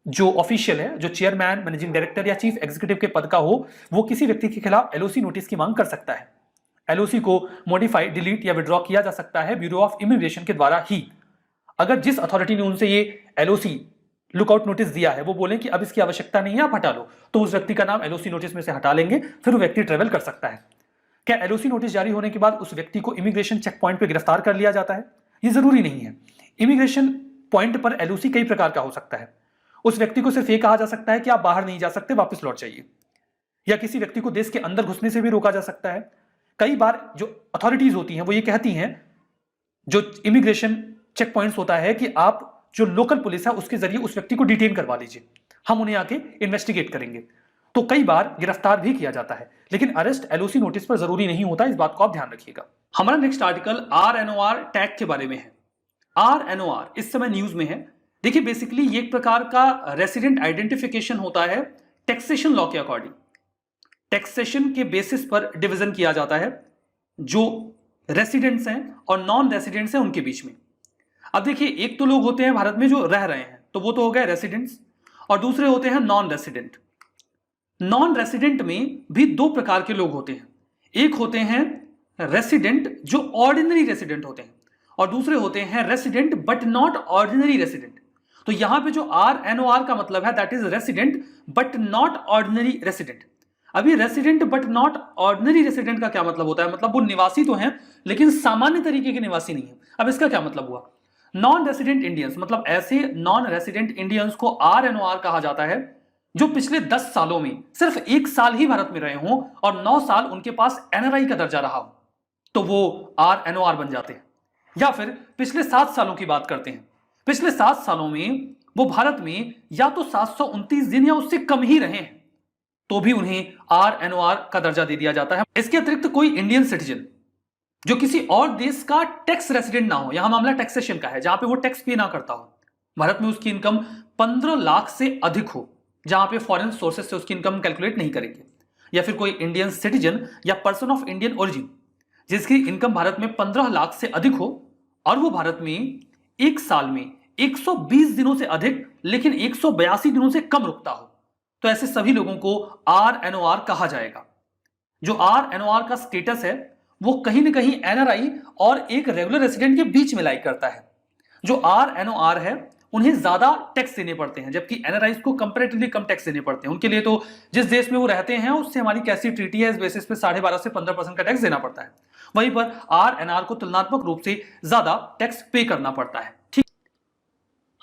जो ऑफिशियल है, जो चेयरमैन, मैनेजिंग डायरेक्टर या चीफ एग्जीक्यूटिव के पद का हो, वो किसी व्यक्ति के खिलाफ एलओसी नोटिस की मांग कर सकता है। एलओसी को मॉडिफाई, डिलीट या विड्रॉ किया जा सकता है ब्यूरो ऑफ इमिग्रेशन के द्वारा ही। अगर जिस अथॉरिटी ने उनसे ये एलओसी लुकआउट नोटिस दिया है वो बोले कि अब इसकी आवश्यकता नहीं है, आप हटा लो, तो उस व्यक्ति का नाम एलओसी नोटिस में से हटा लेंगे, फिर वो व्यक्ति ट्रेवल कर सकता है। क्या एलओसी नोटिस जारी होने के बाद उस व्यक्ति को इमिग्रेशन चेक पॉइंट पर गिरफ्तार कर लिया जाता है? ये जरूरी नहीं है। इमिग्रेशन पॉइंट पर एलओसी कई प्रकार का हो सकता है। उस व्यक्ति को सिर्फ ये कहा जा सकता है कि आप बाहर नहीं जा सकते, वापस लौट जाइए, या किसी व्यक्ति को देश के अंदर घुसने से भी रोका जा सकता है। कई बार जो अथॉरिटीज होती हैं वो ये कहती हैं, जो इमिग्रेशन चेक पॉइंट्स होता है, कि आप जो लोकल पुलिस है उसके जरिए उस व्यक्ति को डिटेन करवा लीजिए, हम उन्हें आके इन्वेस्टिगेट करेंगे। तो कई बार गिरफ्तार भी किया जाता है, लेकिन अरेस्ट एलओसी नोटिस पर जरूरी नहीं होता, इस बात को आप ध्यान रखिएगा। हमारा नेक्स्ट आर्टिकल आरएनओआर टैग के बारे में है। आरएनओआर इस समय न्यूज में है। देखिए, बेसिकली ये एक प्रकार का रेसिडेंट आइडेंटिफिकेशन होता है टैक्सेशन लॉ के अकॉर्डिंग। टैक्सेशन के बेसिस पर डिवीजन किया जाता है जो रेसिडेंट्स हैं और नॉन रेसिडेंट्स हैं उनके बीच में। अब देखिए, एक तो लोग होते हैं भारत में जो रह रहे हैं, तो वो तो हो गए रेसिडेंट्स, और दूसरे होते हैं नॉन रेसिडेंट। नॉन रेसिडेंट में भी दो प्रकार के लोग होते हैं। एक होते हैं रेसिडेंट जो ऑर्डिनरी रेसिडेंट होते हैं, और दूसरे होते हैं resident but not ordinary resident. तो यहां पे जो आरएनओआर का मतलब है that is resident but not ordinary resident. अभी resident but not ordinary resident का क्या मतलब होता है? मतलब वो निवासी तो हैं लेकिन सामान्य तरीके के निवासी नहीं है। अब इसका क्या मतलब हुआ? नॉन रेसिडेंट इंडियंस, मतलब ऐसे नॉन रेसिडेंट इंडियंस को आरएनओआर कहा जाता है जो पिछले 10 सालों में सिर्फ 1 साल ही भारत में रहे हों और 9 साल उनके पास एनआरआई का दर्जा रहा हो, तो वो आरएनओआर बन जाते हैं। या फिर पिछले 7 सालों की बात करते हैं, पिछले 7 सालों में वो भारत में या तो 729 दिन या उससे कम ही रहे हैं, तो भी उन्हें आरएनओआर का दर्जा दे दिया जाता है। इसके अतिरिक्त कोई इंडियन सिटीजन जो किसी और देश का टैक्स रेसिडेंट ना हो, यहां मामला टैक्सेशन का है, जहां पे वो टैक्स पे ना करता हो, भारत में उसकी इनकम 15 लाख से अधिक हो, जहां पे फॉरेन सोर्सेज से उसकी इनकम कैलकुलेट नहीं करेंगे, या फिर कोई इंडियन सिटीजन या पर्सन ऑफ इंडियन ओरिजिन जिसकी इनकम भारत में 15 लाख से अधिक हो और वो भारत में 1 साल में 120 दिनों से अधिक लेकिन 182 दिनों से कम रुकता हो, तो ऐसे सभी लोगों को आरएनओआर कहा जाएगा। जो आरएनओआर का स्टेटस है वो कहीं ना कहीं एनआरआई और एक रेगुलर रेसिडेंट के बीच में लाई करता है। जो आरएनओआर है उन्हें ज्यादा टैक्स देने पड़ते हैं, जबकि एनआरआईज को कंपैरेटिवली कम टैक्स देने पड़ते हैं। उनके लिए तो जिस देश में वो रहते हैं उससे हमारी कैसी ट्रीटी है इस बेसिस पे 12.5 से 15% का टैक्स देना पड़ता है। वहीं पर आरएनआर को तुलनात्मक रूप से ज्यादा टैक्स पे करना पड़ता है। ठीक,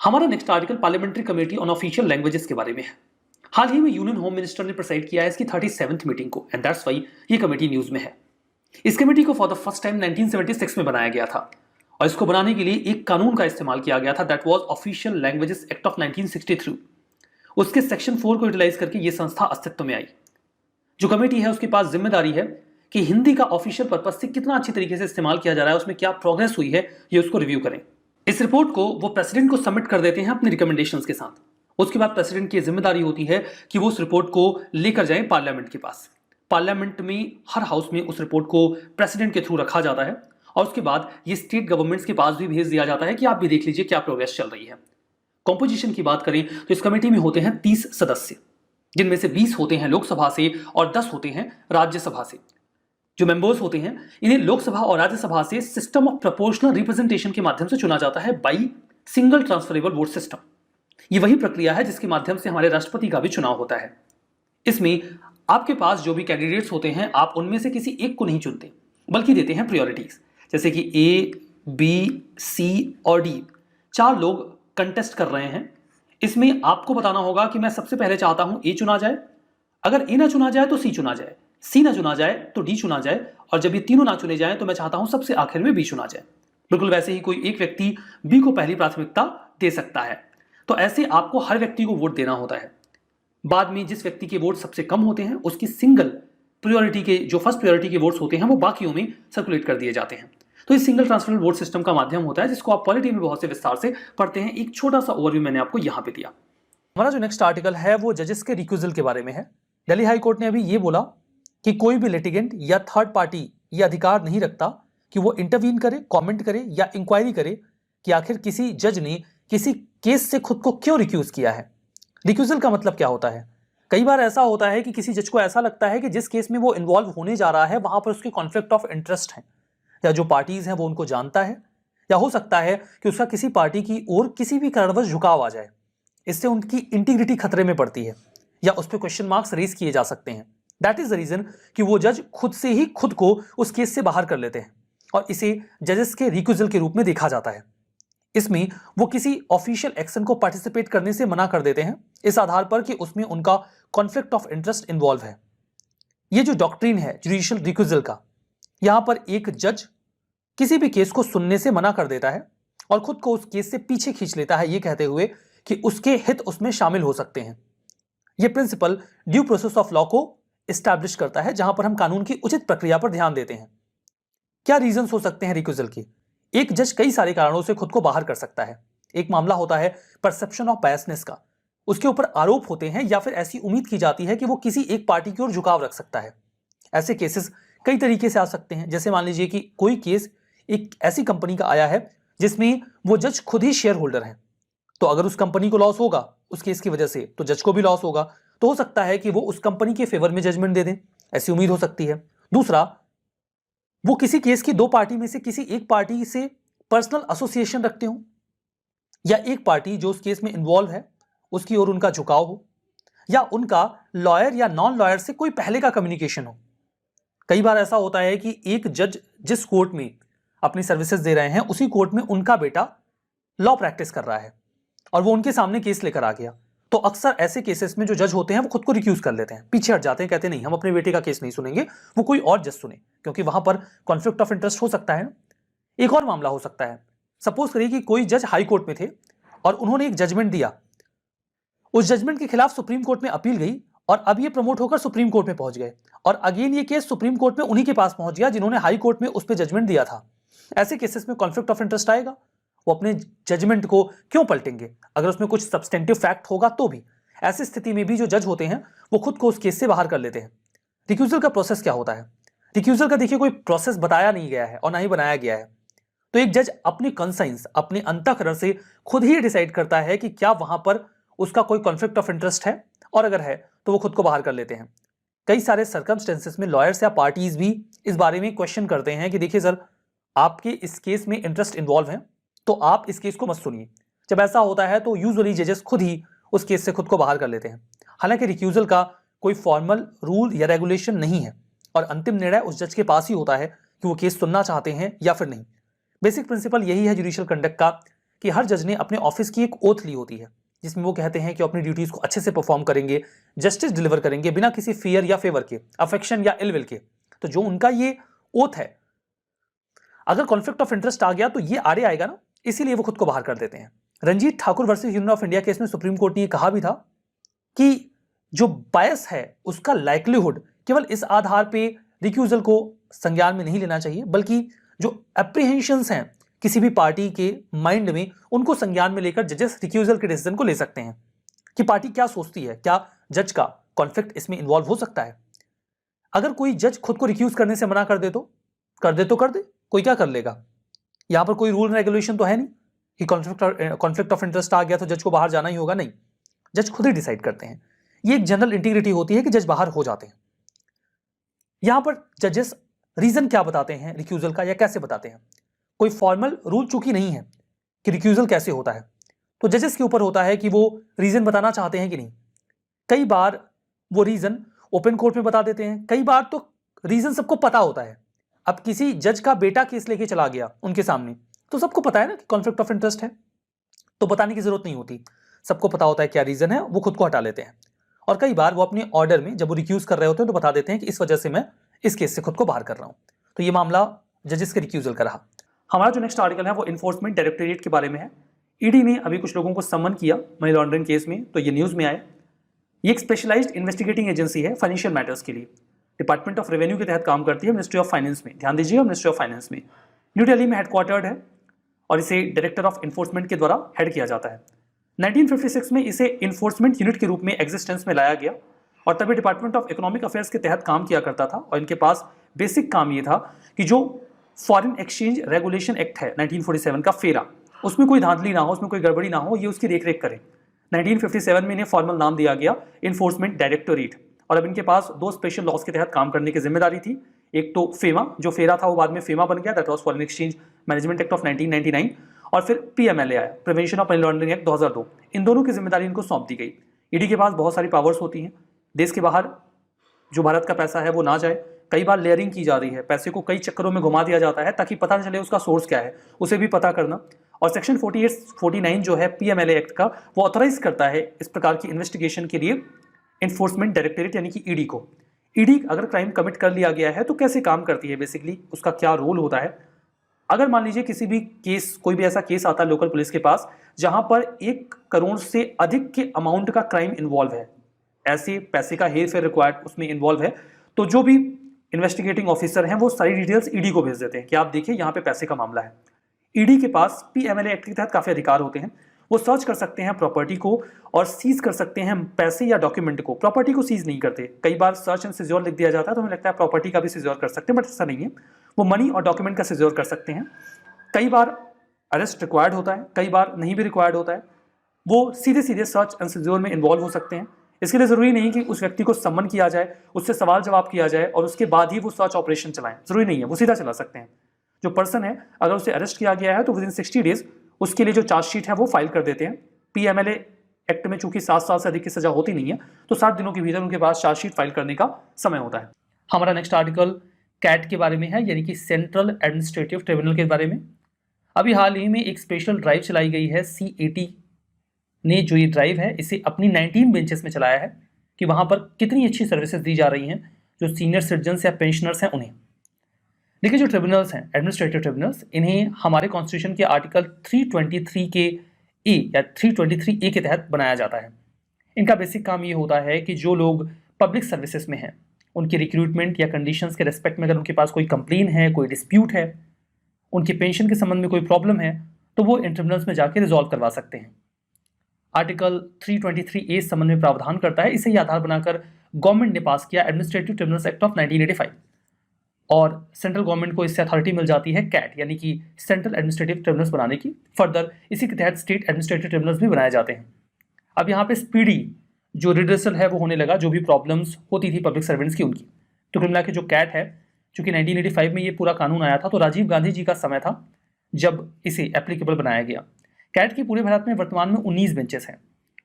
हमारा next article parliamentary committee on official languages के बारे में है। हाल ही में यूनियन होम मिनिस्टर ने प्रेसाइड किया है इसकी 37th मीटिंग को, एंड दैट्स व्हाई ये कमेटी न्यूज में है। इस कमेटी को फॉर द फर्स्ट टाइम 1976 में बनाया गया था और इसको बनाने के लिए एक कानून का इस्तेमाल किया गया था, that was official languages act of 1963। उसके सेक्शन 4 को यूटिलाइज करके ये संस्था अस्तित्व में आई। जो कमेटी है उसके पास जिम्मेदारी है कि हिंदी का ऑफिशियल पर्पज से कितना अच्छी तरीके से इस्तेमाल किया जा रहा है, उसमें क्या प्रोग्रेस हुई है, ये उसको रिव्यू करें। इस रिपोर्ट को वो प्रेसिडेंट को सबमिट कर देते हैं अपनी रिकमेंडेशंस के साथ। उसके बाद प्रेसिडेंट की जिम्मेदारी होती है कि वो उस रिपोर्ट को लेकर जाए पार्लियामेंट के पास। पार्लियामेंट में हर हाउस में उस रिपोर्ट को प्रेसिडेंट के थ्रू रखा जाता है और उसके बाद ये स्टेट गवर्नमेंट्स के पास भी भेज दिया जाता है कि आप भी देख लीजिए क्या प्रोग्रेस चल रही है। कॉम्पोजिशन की बात करें तो इस कमेटी में होते हैं 30 सदस्य, जिनमें से 20 होते हैं लोकसभा से और 10 होते हैं राज्यसभा से। जो मेंबर्स होते हैं इन्हें लोकसभा और राज्यसभा से सिस्टम ऑफ प्रोपोर्शनल रिप्रेजेंटेशन के माध्यम से चुना जाता है by single transferable vote system. ये वही प्रक्रिया है जिसके माध्यम से हमारे राष्ट्रपति का भी चुनाव होता है। इसमें आपके पास जो भी कैंडिडेट्स होते हैं आप उनमें से किसी एक को नहीं चुनते बल्कि देते हैं प्रायोरिटीज, जैसे कि ए, बी, सी और डी 4 लोग कंटेस्ट कर रहे हैं। इसमें आपको बताना होगा कि मैं सबसे पहले चाहता हूं ए चुना जाए, अगर ए ना चुना जाए तो सी चुना जाए, सी ना चुना जाए तो डी चुना जाए, और जब ये तीनों ना चुने जाए तो मैं चाहता हूं सबसे आखिर में बी चुना जाए। बिल्कुल वैसे ही कोई एक व्यक्ति बी को पहली प्राथमिकता दे सकता है। तो ऐसे आपको हर व्यक्ति को वोट देना होता है। बाद में जिस व्यक्ति के वोट सबसे कम होते हैं उसकी सिंगल प्रायोरिटी के जो फर्स्ट प्रायोरिटी के वोट्स होते हैं वो बाकियों में सर्कुलेट कर दिए जाते हैं। तो इस सिंगल ट्रांसफरेबल वोट सिस्टम का माध्यम होता है जिसको आप पॉलिटी में बहुत से विस्तार से पढ़ते हैं। एक छोटा सा ओवरव्यू मैंने आपको यहां पे दिया। हमारा जो नेक्स्ट आर्टिकल है वो जजेस के रिक्यूजल के बारे में है। दिल्ली हाई कोर्ट ने अभी ये बोला कि कोई भी लिटिगेंट या थर्ड पार्टी ये अधिकार नहीं रखता कि वो इंटरवीन करे, कमेंट करे या इंक्वायरी करे कि आखिर किसी जज ने किसी केस से खुद को क्यों रिक्यूज किया है। रिक्यूजल का मतलब क्या होता है? कई बार ऐसा होता है कि किसी जज को ऐसा लगता है कि जिस केस में वो इन्वॉल्व होने जा रहा है वहां पर उसके कॉन्फ्लिक्ट ऑफ इंटरेस्ट है, या जो पार्टीज हैं वो उनको जानता है, या हो सकता है कि उसका किसी पार्टी की ओर किसी भी कारणवश झुकाव आ जाए। इससे उनकी इंटीग्रिटी खतरे में पड़ती है या उस पर क्वेश्चन मार्क्स रेज किए जा सकते हैं। दैट इज द रीजन कि वो जज खुद से ही खुद को उस केस से बाहर कर लेते हैं और इसे जजेस के रिक्यूजल के रूप में देखा जाता है। इसमें वो किसी ऑफिशियल एक्शन को पार्टिसिपेट करने से मना कर देते हैं इस आधार पर कि उसमें उनका कॉन्फ्लिक्ट ऑफ इंटरेस्ट इन्वॉल्व है। ये जो डॉक्ट्रिन है जुडिशियल रिक्यूजल का, यहां पर एक जज किसी भी केस को सुनने से मना कर देता है और खुद को उस केस से पीछे खींच लेता है, ये कहते हुए कि उसके हित उसमें शामिल हो सकते हैं। यह principle due process of law को एस्टैब्लिश करता है, जहां पर हम कानून की उचित प्रक्रिया पर ध्यान देते हैं। क्या रीजंस हो सकते हैं रिक्यूजल के? एक जज कई सारे कारणों से खुद को बाहर कर सकता है। एक मामला होता है परसेप्शन ऑफ बायसनेस का, उसके ऊपर आरोप होते हैं या फिर ऐसी उम्मीद की जाती है कि वो किसी एक पार्टी की ओर झुकाव रख सकता है। ऐसे केसेस कई तरीके से आ सकते हैं। जैसे मान लीजिए कि कोई केस एक ऐसी कंपनी का आया है जिसमें वो जज खुद ही शेयर होल्डर है, तो अगर उस कंपनी को लॉस होगा उस केस की वजह से तो जज को भी लॉस होगा, तो हो सकता है कि वो उस कंपनी के फेवर में जजमेंट दे दें, ऐसी उम्मीद हो सकती है। दूसरा, वो किसी केस की दो पार्टी में से किसी एक पार्टी से पर्सनल एसोसिएशन रखते हो, या एक पार्टी जो उस केस में इन्वॉल्व है उसकी ओर उनका झुकाव हो, या उनका लॉयर या नॉन लॉयर से कोई पहले का कम्युनिकेशन हो। कई बार ऐसा होता है कि एक जज जिस कोर्ट में अपनी सर्विसेज दे रहे हैं उसी कोर्ट में उनका बेटा लॉ प्रैक्टिस कर रहा है और वो उनके सामने केस लेकर आ गया, तो अक्सर ऐसे केसेस में जो जज होते हैं वो खुद को रिक्यूज कर लेते हैं, पीछे हट जाते हैं, कहते हैं नहीं हम अपने बेटे का केस नहीं सुनेंगे, वो कोई और जज सुने, क्योंकि वहां पर कॉन्फ्लिक्ट ऑफ इंटरेस्ट हो सकता है। एक और मामला हो सकता है, सपोज करिए कि कोई जज हाई कोर्ट में थे और उन्होंने एक जजमेंट दिया, उस जजमेंट के खिलाफ सुप्रीम कोर्ट में अपील गई और अब ये प्रमोट होकर सुप्रीम कोर्ट में पहुंच गए और अगेन ये केस सुप्रीम कोर्ट में उन्हीं के पास पहुंच गया जिन्होंने हाई कोर्ट में उस पर जजमेंट दिया था। ऐसे केसेस में कॉन्फ्लिक्ट ऑफ इंटरेस्ट आएगा। वो अपने जजमेंट को क्यों पलटेंगे? अगर उसमें कुछ सब्सटेंटिव फैक्ट होगा तो भी। ऐसी स्थिति में भी जो जज होते हैं वो खुद को उस केस से बाहर कर लेते हैं। रिक्यूजल का प्रोसेस क्या होता है? रिक्यूजल का देखिए कोई प्रोसेस बताया नहीं गया है और ना ही बनाया गया है। तो एक जज अपनी कंसाइंस, अपने अंतःकरण से खुद ही डिसाइड करता है कि क्या वहां पर उसका कोई कॉन्फ्लिक्ट ऑफ इंटरेस्ट है, और अगर है तो वो खुद को बाहर कर लेते हैं। कई सारे सर्कमस्टेंसेस में लॉयर्स या पार्टीज भी इस बारे में क्वेश्चन करते हैं कि देखिए सर, आपके इस केस में इंटरेस्ट इन्वॉल्व है तो आप इस केस को मत सुनिए। जब ऐसा होता है तो यूजुअली जजेस खुद ही उस केस से खुद को बाहर कर लेते हैं। हालांकि रिक्यूजल का कोई फॉर्मल रूल या रेगुलेशन नहीं है और अंतिम निर्णय उस जज के पास ही होता है कि वो केस सुनना चाहते हैं या फिर नहीं। बेसिक प्रिंसिपल यही है जुडिशियल कंडक्ट का कि हर जज ने अपने ऑफिस की एक ओथ ली होती है जिसमें वो कहते हैं कि अपनी ड्यूटीज को अच्छे से परफॉर्म करेंगे, जस्टिस डिलीवर करेंगे बिना किसी फियर या फेवर के, अफेक्शन या इलविल के। तो जो उनका ये ओथ है, अगर कॉन्फ्लिक्ट ऑफ इंटरेस्ट आ गया तो ये आड़े आएगा ना, इसीलिए वो खुद को बाहर कर देते हैं। Ranjit Thakur versus union of India case में सुप्रीम कोर्ट ने ये कहा भी था कि जो बायस है उसका लाइक्लीहुड केवल इस आधार पे रिक्यूजल को संज्ञान में नहीं लेना चाहिए, बल्कि जो एप्रीहेंशंस हैं किसी भी पार्टी के माइंड में उनको संज्ञान में लेकर जजेस रिक्यूजल के डिसीजन को ले सकते हैं कि पार्टी क्या सोचती है, क्या जज का कॉन्फ्लिक्ट इसमें इन्वॉल्व हो सकता है। अगर कोई जज खुद को रिक्यूज करने से मना कर दे तो कर दे, कोई क्या कर लेगा? यहां पर कोई रूल रेगुलेशन तो है नहीं कि कॉन्फ्लिक्ट ऑफ इंटरेस्ट आ गया तो जज को बाहर जाना ही होगा, नहीं, जज खुद ही डिसाइड करते हैं। ये एक जनरल इंटीग्रिटी होती है कि जज बाहर हो जाते हैं। यहां पर जजेस रीजन क्या बताते हैं रिक्यूजल का, या कैसे बताते हैं? कोई फॉर्मल रूल चूंकि नहीं है कि रिक्यूजल कैसे होता है, तो जजेस के ऊपर होता है कि वो रीजन बताना चाहते हैं कि नहीं। कई बार वो रीजन ओपन कोर्ट में बता देते हैं, कई बार तो रीजन सबको पता होता है। अब किसी जज का बेटा केस लेके चला गया उनके सामने, तो सबको पता है ना कि कॉन्फ्लिक्ट ऑफ इंटरेस्ट है, तो बताने की जरूरत नहीं होती, सबको पता होता है क्या रीजन है, वो खुद को हटा लेते हैं। और कई बार वो अपने ऑर्डर में जब वो रिक्यूज कर रहे होते हैं तो बता देते हैं कि इस वजह से मैं इस केस से खुद को बाहर कर रहा हूं। तो ये मामला जजेस के रिक्यूजल का रहा। हमारा जो नेक्स्ट आर्टिकल है वो इन्फोर्समेंट डायरेक्टोरेट के बारे में है। ईडी ने अभी कुछ लोगों को समन किया मनी लॉन्ड्रिंग केस में, तो ये न्यूज में आया। ये एक स्पेशलाइज्ड इन्वेस्टिगेटिंग एजेंसी है फाइनेंशियल मैटर्स के लिए, डिपार्टमेंट ऑफ रेवेन्यू के तहत काम करती है, मिनिस्ट्री ऑफ फाइनेंस में। ध्यान दीजिएगा, मिनिस्ट्री ऑफ फाइनेंस में, न्यू दिल्ली में हेडक्वार्टर्ड है और इसे डायरेक्टर ऑफ इन्फोर्समेंट के द्वारा हेड किया जाता है। 1956 में इसे इन्फोर्समेंट यूनिट के रूप में एग्जिस्टेंस में लाया गया और तभी डिपार्टमेंट ऑफ इकोनॉमिक अफेयर्स के तहत काम किया करता था। और इनके पास बेसिक काम ये था कि जो फॉरेन एक्सचेंज रेगुलेशन एक्ट है 1947 का, फेरा, उसमें कोई धांधली ना हो, उसमें कोई गड़बड़ी ना हो, ये उसकी देखरेख करे। 1957 में इन्हें फॉर्मल नाम दिया गया इन्फोर्समेंट डायरेक्टोरेट। और अब इनके पास दो स्पेशल लॉज के तहत काम करने की जिम्मेदारी थी। एक तो फेमा, जो फेरा था वो बाद में फेमा बन गया, that was foreign exchange management act of 1999, और फिर पीएमएलए आया, prevention of money laundering act 2002। इन दोनों की जिम्मेदारी इनको सौंप दी गई। ईडी के पास बहुत सारी पावर्स होती हैं, देश के बाहर जो भारत का पैसा है वो ना जाए। कई बार लेयरिंग की जा रही है, पैसे को कई चक्करों में घुमा दिया जाता है ताकि पता न चले उसका सोर्स क्या है, उसे भी पता करना। और सेक्शन 48-49 जो है पीएमएलए एक्ट का, वो ऑथराइज करता है इस प्रकार की इन्वेस्टिगेशन के लिए इन्फोर्समेंट डायरेक्टोरेट यानी कि ईडी को। ईडी अगर क्राइम कमिट कर लिया गया है तो कैसे काम करती है, बेसिकली उसका क्या रोल होता है। अगर मान लीजिए किसी भी केस, कोई भी ऐसा केस आता है लोकल पुलिस के पास जहां पर 1 करोड़ से अधिक के अमाउंट का क्राइम इन्वॉल्व है, ऐसे पैसे का हेर फेर रिक्वायर्ड उसमें इन्वॉल्व है, तो जो भी इन्वेस्टिगेटिंग ऑफिसर हैं वो सारी डिटेल्स ईडी को भेज देते हैं कि आप देखिए यहाँ पे पैसे का मामला है। ईडी के पास पीएमएलए एक्ट के तहत काफी अधिकार होते हैं। वो सर्च कर सकते हैं प्रॉपर्टी को और सीज कर सकते हैं पैसे या डॉक्यूमेंट को। प्रॉपर्टी को सीज नहीं करते, कई बार सर्च एंड सीजोर लिख दिया जाता है तो हमें लगता है प्रॉपर्टी का भी सीजोर कर सकते हैं, बट ऐसा नहीं है। वो मनी और डॉक्यूमेंट का सीजोर कर सकते हैं। कई बार अरेस्ट रिक्वायर्ड होता है, कई बार नहीं भी रिक्वायर्ड होता है। वो सीधे सीधे सर्च एंड सीजोर में इन्वॉल्व हो सकते हैं। इसके लिए जरूरी नहीं कि उस व्यक्ति को सम्मन किया जाए, उससे सवाल जवाब किया जाए और उसके बाद ही वो सर्च ऑपरेशन चलाएं, जरूरी नहीं है, वो सीधा चला सकते हैं। जो पर्सन है अगर उसे अरेस्ट किया गया है तो विदिन 60 डेज उसके लिए जो चार्जशीट है वो फाइल कर देते हैं। पीएमएलए एक्ट में चूंकि 7 साल से अधिक की सजा होती नहीं है तो 7 दिनों के भीतर उनके पास चार्जशीट फाइल करने का समय होता है। हमारा नेक्स्ट आर्टिकल कैट के बारे में है, यानी कि सेंट्रल एडमिनिस्ट्रेटिव ट्रिब्यूनल के बारे में। अभी हाल ही में एक स्पेशल ड्राइव चलाई गई है, CAT ने जो ये ड्राइव है इसे अपनी 19 बेंचेस में चलाया है कि वहां पर कितनी अच्छी सर्विसेज दी जा रही हैं जो सीनियर सिटीजन्स या पेंशनर्स हैं उन्हें। देखिए जो ट्रिब्यूनल्स हैं, एडमिनिस्ट्रेटिव ट्रिब्यूनल्स, इन्हें हमारे कॉन्स्टिट्यूशन के आर्टिकल 323 के ए या 323A के तहत बनाया जाता है। इनका बेसिक काम ये होता है कि जो लोग पब्लिक सर्विसेज में हैं उनकी रिक्रूटमेंट या कंडीशंस के रेस्पेक्ट में अगर उनके पास कोई कंप्लेन है, कोई डिस्प्यूट है, उनकी पेंशन के संबंध में कोई प्रॉब्लम है, तो वो इन ट्रिब्यूनल्स में जाके रिजॉल्व करवा सकते हैं। आर्टिकल 323A इस संबंध में प्रावधान करता है। इसे ही आधार बनाकर गवर्नमेंट ने पास किया एडमिनिस्ट्रेटिव ट्रिब्यूनल्स एक्ट ऑफ 1985 और सेंट्रल गवर्नमेंट को इससे अथॉरिटी मिल जाती है कैट यानी कि सेंट्रल एडमिनिस्ट्रेटिव ट्रिब्यूनल्स बनाने की। फर्दर इसी के तहत स्टेट एडमिनिस्ट्रेटिव ट्रिब्यूनल्स भी बनाए जाते हैं। अब यहाँ पे स्पीडी जो रिड्रेसल है वो होने लगा, जो भी प्रॉब्लम्स होती थी पब्लिक सर्वेंट्स की उनकी। तो कुल मिला के जो कैट है, चूंकि 1985 में ये पूरा कानून आया था तो राजीव गांधी जी का समय था जब इसे एप्लीकेबल बनाया गया। कैट की पूरे भारत में वर्तमान में 19 बेंचेस हैं।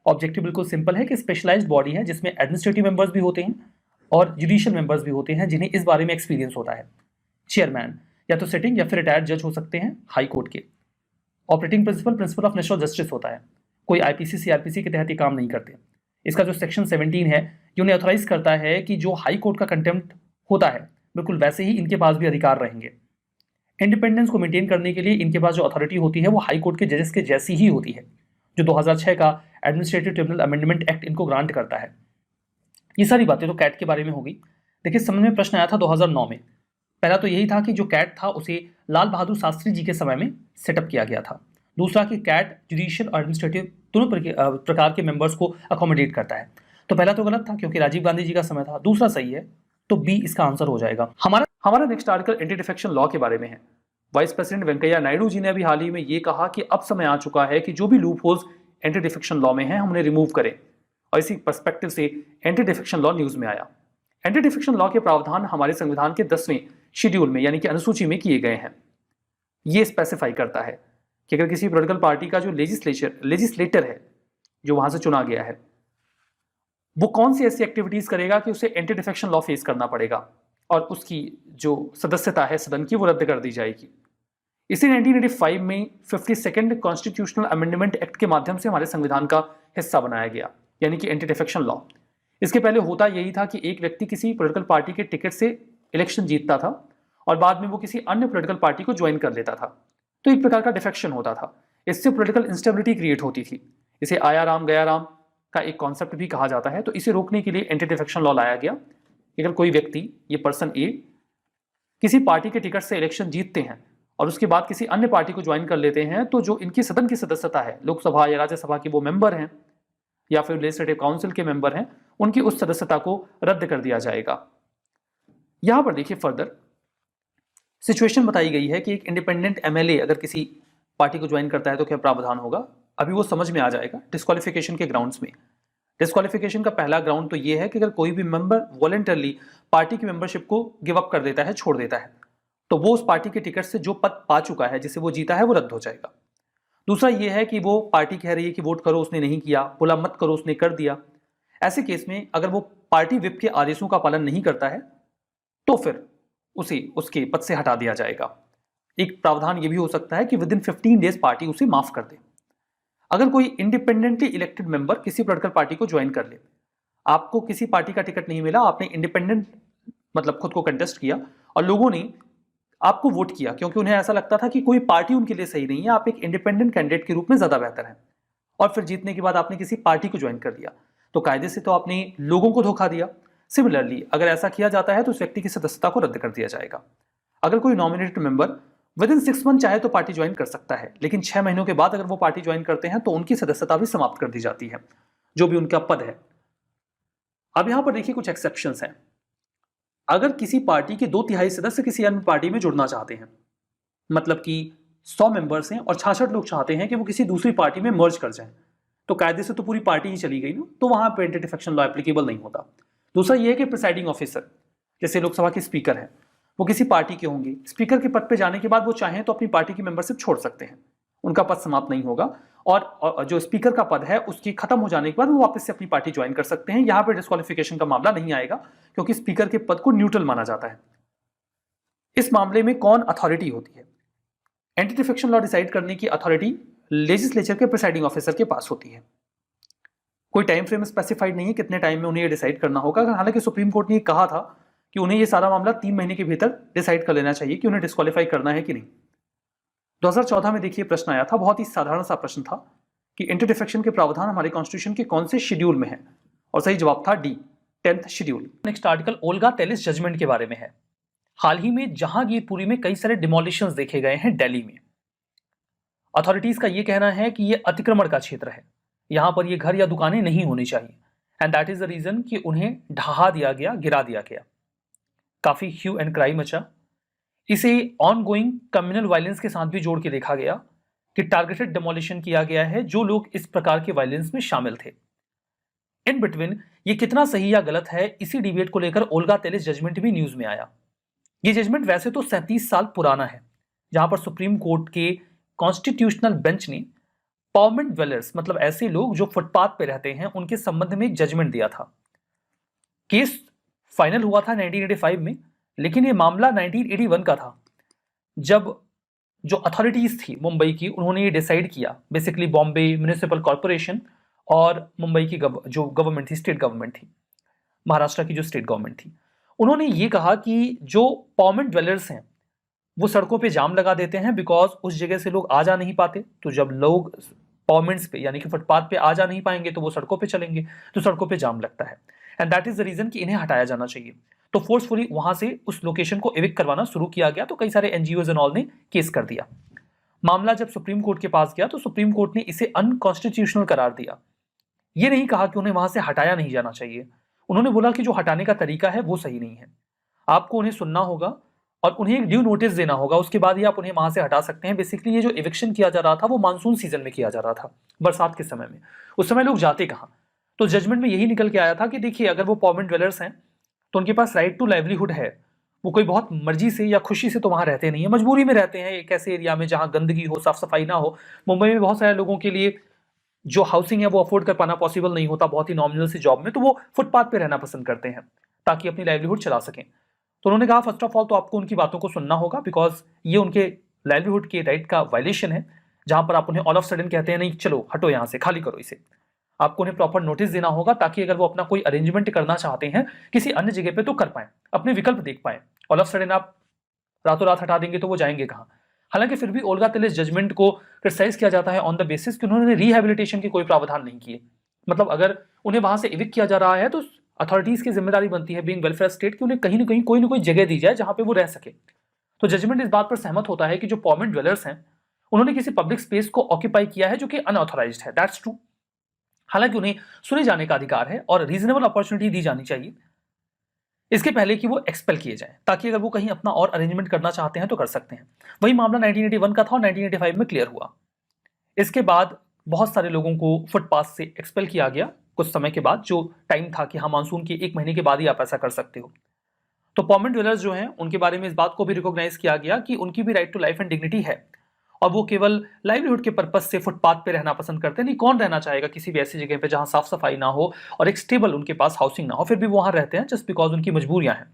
ऑब्जेक्टिव बिल्कुल सिंपल है कि स्पेशलाइज्ड बॉडी है जिसमें एडमिनिस्ट्रेटिव मेंबर्स भी होते हैं और जुडिशियल मेंबर्स भी होते हैं जिन्हें इस बारे में एक्सपीरियंस होता है। चेयरमैन या तो सिटिंग या फिर रिटायर्ड जज हो सकते हैं हाई कोर्ट के। Operating principle of national justice होता है। कोई आईपीसी सीआरपीसी के तहत ये काम नहीं करते। इसका जो सेक्शन 17 है ये उन्हें ऑथराइज करता है कि जो हाई कोर्ट का कंटेम्प्ट होता है बिल्कुल वैसे ही इनके पास भी अधिकार रहेंगे। इंडिपेंडेंस को मेंटेन करने के लिए इनके पास जो अथॉरिटी होती है वो हाई कोर्ट के जजेस के जैसी ही होती है, जो 2006 का एडमिनिस्ट्रेटिव ट्रिब्यूनल अमेंडमेंट एक्ट इनको ग्रांट करता है। ये सारी बातें तो कैट के बारे में होगी। देखिए समझ में प्रश्न आया था 2009 में। पहला तो यही था कि जो कैट था उसे लाल बहादुर शास्त्री जी के समय में सेटअप किया गया था। दूसरा कि कैट जुडिशियल और एडमिनिस्ट्रेटिव दोनों प्रकार के मेंबर्स को अकोमोडेट करता है। तो पहला तो गलत था क्योंकि राजीव गांधी जी का समय था। दूसरा सही है, तो बी इसका आंसर हो जाएगा। हमारा next article anti defection law के बारे में है। वाइस प्रेसिडेंट वेंकैया नायडू जी ने अभी हाल ही में ये कहा कि अब समय आ चुका है कि जो भी loop holes anti defection law में हैं हम उन्हें रिमूव करें, और इसी पर्सपेक्टिव से एंटी डिफेक्शन लॉ न्यूज में आया। एंटी डिफेक्शन लॉ के प्रावधान हमारे संविधान के 10वें शेड्यूल में यानी कि अनुसूची में किए गए हैं। ये स्पेसिफाई करता है कि अगर किसी पॉलिटिकल पार्टी का जो लेजिस्लेटर है जो वहां से चुना गया है वो कौन सी ऐसी एक्टिविटीज करेगा कि उसे एंटी डिफेक्शन लॉ फेस करना पड़ेगा और उसकी जो सदस्यता है सदन की वो रद्द कर दी जाएगी। इसे 1985 में 52nd कॉन्स्टिट्यूशनल अमेंडमेंट एक्ट के माध्यम से हमारे संविधान का हिस्सा बनाया गया, यानी कि एंटी डिफेक्शन लॉ। इसके पहले होता यही था कि एक व्यक्ति किसी पॉलिटिकल पार्टी के टिकट से इलेक्शन जीतता था और बाद में वो किसी अन्य पॉलिटिकल पार्टी को ज्वाइन कर लेता था, तो एक प्रकार का डिफेक्शन होता था। इससे पॉलिटिकल इंस्टेबिलिटी क्रिएट होती थी। इसे आया राम गया राम का एक कॉन्सेप्ट भी कहा जाता है। तो इसे रोकने के लिए एंटी डिफेक्शन लॉ लाया गया। अगर कोई व्यक्ति, ये पर्सन ए, किसी पार्टी के टिकट से इलेक्शन जीतते हैं और उसके बाद किसी अन्य पार्टी को ज्वाइन कर लेते हैं, तो जो इनकी सदन की सदस्यता है, लोकसभा या राज्यसभा के वो मेंबर हैं या फिर लेजिस्लेटिव काउंसिल के मेंबर हैं, उनकी उस सदस्यता को रद्द कर दिया जाएगा। यहां पर देखिए फर्दर सिचुएशन बताई गई है कि एक इंडिपेंडेंट एमएलए अगर किसी पार्टी को ज्वाइन करता है तो क्या प्रावधान होगा, अभी वो समझ में आ जाएगा डिस्क्वालिफिकेशन के ग्राउंड्स में। डिस्क्वालिफिकेशन का पहला ग्राउंड तो ये है कि अगर कोई भी मेंबर वॉलंटरली पार्टी की मेंबरशिप को गिव अप कर देता है, छोड़ देता है, तो वो उस पार्टी के टिकट से जो पद पा चुका है, जिसे वो जीता है, वो रद्द हो जाएगा। दूसरा ये है कि वो पार्टी कह रही है कि वोट करो, उसने नहीं किया, बोला मत करो, उसने कर दिया। ऐसे केस में अगर वो पार्टी विप के आदेशों का पालन नहीं करता है तो फिर उसे उसके पद से हटा दिया जाएगा। एक प्रावधान ये भी हो सकता है कि विद इन 15 डेज पार्टी उसे माफ कर दे। अगर कोई इंडिपेंडेंटली इलेक्टेड मेंबर किसी पॉलिटिकल पार्टी को ज्वाइन कर ले, आपको किसी पार्टी का टिकट नहीं मिला, आपने इंडिपेंडेंट मतलब खुद को कंटेस्ट किया और लोगों ने आपको वोट किया क्योंकि उन्हें ऐसा लगता था कि कोई पार्टी उनके लिए सही नहीं है, आप एक इंडिपेंडेंट कैंडिडेट के रूप में ज्यादा बेहतर है, और फिर जीतने के बाद आपने किसी पार्टी को ज्वाइन कर दिया, तो कायदे से तो आपने लोगों को धोखा दिया। सिमिलरली अगर ऐसा किया जाता है तो उस व्यक्ति की सदस्यता को रद्द कर दिया जाएगा। अगर कोई nominated member with in 6 month चाहे तो पार्टी ज्वाइन कर सकता है, लेकिन 6 महीनों के बाद अगर वो पार्टी ज्वाइन करते हैं तो उनकी सदस्यता भी समाप्त कर दी जाती है, जो भी उनका पद है। अब यहां पर देखिए कुछ एक्सेप्शंस हैं। अगर किसी पार्टी के 2/3 सदस्य किसी अन्य पार्टी में जुड़ना चाहते हैं, मतलब कि 100 मेंबर्स हैं और 66 लोग चाहते हैं कि वो किसी दूसरी पार्टी में मर्ज कर जाएं, तो कायदे से तो पूरी पार्टी ही चली गई ना, तो वहां पे एंटी डिफेक्शन लॉ एप्लीकेबल नहीं होता। दूसरा ये है कि प्रिसाइडिंग ऑफिसर, जैसे लोकसभा के स्पीकर हैं, वो किसी पार्टी के होंगे, स्पीकर के पद पे जाने के बाद वो चाहें तो अपनी पार्टी की मेंबरशिप छोड़ सकते हैं, उनका पद समाप्त नहीं होगा, और जो स्पीकर का पद है उसकी खत्म हो जाने के बाद वो वापस से अपनी पार्टी ज्वाइन कर सकते हैं। यहां पर डिस्क्वालिफिकेशन का मामला नहीं आएगा क्योंकि स्पीकर के पद को न्यूट्रल माना जाता है। इस मामले में कौन अथॉरिटी होती है? एंटी डिफेक्शन लॉ डिसाइड करने की अथॉरिटी लेजिस्लेचर के प्रिसाइडिंग ऑफिसर के पास होती है। कोई टाइम फ्रेम स्पेसिफाइड नहीं है कितने टाइम में उन्हें ये डिसाइड करना होगा। हालांकि सुप्रीम कोर्ट ने कहा था कि उन्हें ये सारा मामला 3 महीने के भीतर डिसाइड कर लेना चाहिए कि उन्हें डिस्क्वालीफाई करना है कि नहीं। 2014 में देखिए प्रश्न आया था, बहुत ही साधारण सा प्रश्न था कि एंटी डिफेक्शन के प्रावधान हमारे कॉन्स्टिट्यूशन के कौन से शेड्यूल में है, और सही जवाब था D, 10th schedule. Next article Olga Tellis judgment के बारे में है। हाल ही में जहांगीरपुरी में कई सारे डिमोलिशंस देखे गए हैं दिल्ली में। अथॉरिटीज का यह कहना है कि यह अतिक्रमण का क्षेत्र है, यहां पर ये घर या दुकानें नहीं होनी चाहिए, and that is the reason कि उन्हें ढहा दिया गया, गिरा दिया गया। काफी ह्यू एंड क्राई मचा। इसे ऑनगोइंग कम्युनल वायलेंस के साथ भी जोड़ के देखा गया कि टारगेटेड डिमोलिशन किया गया है जो लोग इस प्रकार के वायलेंस में शामिल थे। इन बिटवीन ये कितना सही या गलत है, इसी डिबेट को लेकर ओल्गा टेलिस जजमेंट भी न्यूज में आया। ये जजमेंट वैसे तो 37 साल पुराना है, जहां पर सुप्रीम कोर्ट के कॉन्स्टिट्यूशनल बेंच ने परमानेंट ड्वेलर्स, मतलब ऐसे लोग जो फुटपाथ पे रहते हैं, उनके संबंध में एक जजमेंट दिया था। केस फाइनल हुआ था 1985 में, लेकिन ये मामला 1981 का था, जब जो अथॉरिटीज थी मुंबई की, उन्होंने ये डिसाइड किया, बेसिकली बॉम्बे म्युनिसिपल कॉर्पोरेशन और मुंबई की जो गवर्नमेंट थी, स्टेट गवर्नमेंट थी, महाराष्ट्र की जो स्टेट गवर्नमेंट थी, उन्होंने ये कहा कि जो परमानेंट ड्वेलर्स हैं वो सड़कों पे जाम लगा देते हैं, बिकॉज उस जगह से लोग आ जा नहीं पाते। तो जब लोग पॉमेंट्स पे यानी कि फुटपाथ पे आ जा नहीं पाएंगे तो वो सड़कों पे चलेंगे, तो सड़कों पे जाम लगता है, and that is the reason कि इन्हें हटाया जाना चाहिए। तो फोर्सफुली वहां से उस लोकेशन को एविक्ट करवाना शुरू किया गया। तो कई सारे एनजीओज एंड ऑल ने केस कर दिया। मामला जब सुप्रीम कोर्ट के पास गया तो सुप्रीम कोर्ट ने इसे अनकॉन्स्टिट्यूशनल करार दिया। ये नहीं कहा कि उन्हें वहां से हटाया नहीं जाना चाहिए, उन्होंने बोला कि जो हटाने का तरीका है वो सही नहीं है, आपको उन्हें सुनना होगा और उन्हें एक ड्यू नोटिस देना होगा, उसके बाद ही आप उन्हें वहां से हटा सकते हैं। बेसिकली ये जो इविक्शन किया जा रहा था वो मानसून सीजन में किया जा रहा था, बरसात के समय में। उस समय लोग जाते कहाँ? तो जजमेंट में यही निकल के आया था कि देखिए, अगर वो परमानेंट ड्वेलर्स हैं तो उनके पास राइट टू लाइवलीहुड है, वो कोई बहुत मर्जी से या खुशी से तो वहां रहते नहीं है, मजबूरी में रहते हैं एक ऐसे एरिया में जहां गंदगी हो, साफ सफाई ना हो। मुंबई में बहुत सारे लोगों के लिए जो हाउसिंग है वो अफोर्ड कर पाना पॉसिबल नहीं होता, बहुत ही नॉमिनल सी जॉब में, तो वो फुटपाथ पे रहना पसंद करते हैं ताकि अपनी लाइवलीहुड चला सकें। तो उन्होंने कहा फर्स्ट ऑफ ऑल तो आपको उनकी बातों को सुनना होगा, बिकॉज ये उनके लाइवलीहुड के राइट का वायलेशन है, जहां पर आप उन्हें ऑल ऑफ सडन कहते हैं नहीं चलो हटो यहां से, खाली करो इसे। आपको उन्हें प्रॉपर नोटिस देना होगा ताकि अगर वो अपना कोई अरेंजमेंट करना चाहते हैं किसी अन्य जगह पे तो कर पाए, अपने विकल्प देख पाए। ऑल ऑफ सडन आप रातों रात हटा देंगे तो वो जाएंगे कहाँ? हालांकि फिर भी ओल्गा टेलिस जजमेंट को क्रिटिसाइज किया जाता है ऑन द बेसिस कि उन्होंने रिहैबिलिटेशन के कोई प्रावधान नहीं किए। मतलब अगर उन्हें वहां से इविक्ट किया जा रहा है तो अथॉरिटीज की जिम्मेदारी बनती है, बीइंग वेलफेयर स्टेट, कि उन्हें कहीं ना कहीं कोई ना कोई जगह दी जाए जहां पे वो रह सके। तो जजमेंट इस बात पर सहमत होता है कि जो परमानेंट ड्वेलर्स हैं उन्होंने किसी पब्लिक स्पेस को ऑक्यूपाई किया है जो कि अनऑथोराइज्ड है, दैट्स ट्रू। हालांकि उन्हें सुने जाने का अधिकार है और रीजनेबल अपॉर्चुनिटी दी जानी चाहिए इसके पहले कि वो एक्सपेल किए जाएं, ताकि अगर वो कहीं अपना और अरेंजमेंट करना चाहते हैं तो कर सकते हैं। वही मामला 1981 का था और 1985 में क्लियर हुआ। इसके बाद बहुत सारे लोगों को फुटपाथ से एक्सपेल किया गया कुछ समय के बाद, जो टाइम था कि हाँ मानसून के 1 महीने के बाद ही आप ऐसा कर सकते हो। तो परमानेंट ड्वेलर्स जो हैं उनके बारे में इस बात को भी रिकॉग्नाइज किया गया कि उनकी भी right to life and dignity है और वो केवल लाइवलीहुड के पर्पज से फुटपाथ पे रहना पसंद करते हैं। नहीं, कौन रहना चाहेगा किसी भी ऐसी जगह पे जहां साफ सफाई ना हो और एक स्टेबल उनके पास हाउसिंग ना हो, फिर भी वो वहां रहते हैं जस्ट बिकॉज उनकी मजबूरियां हैं।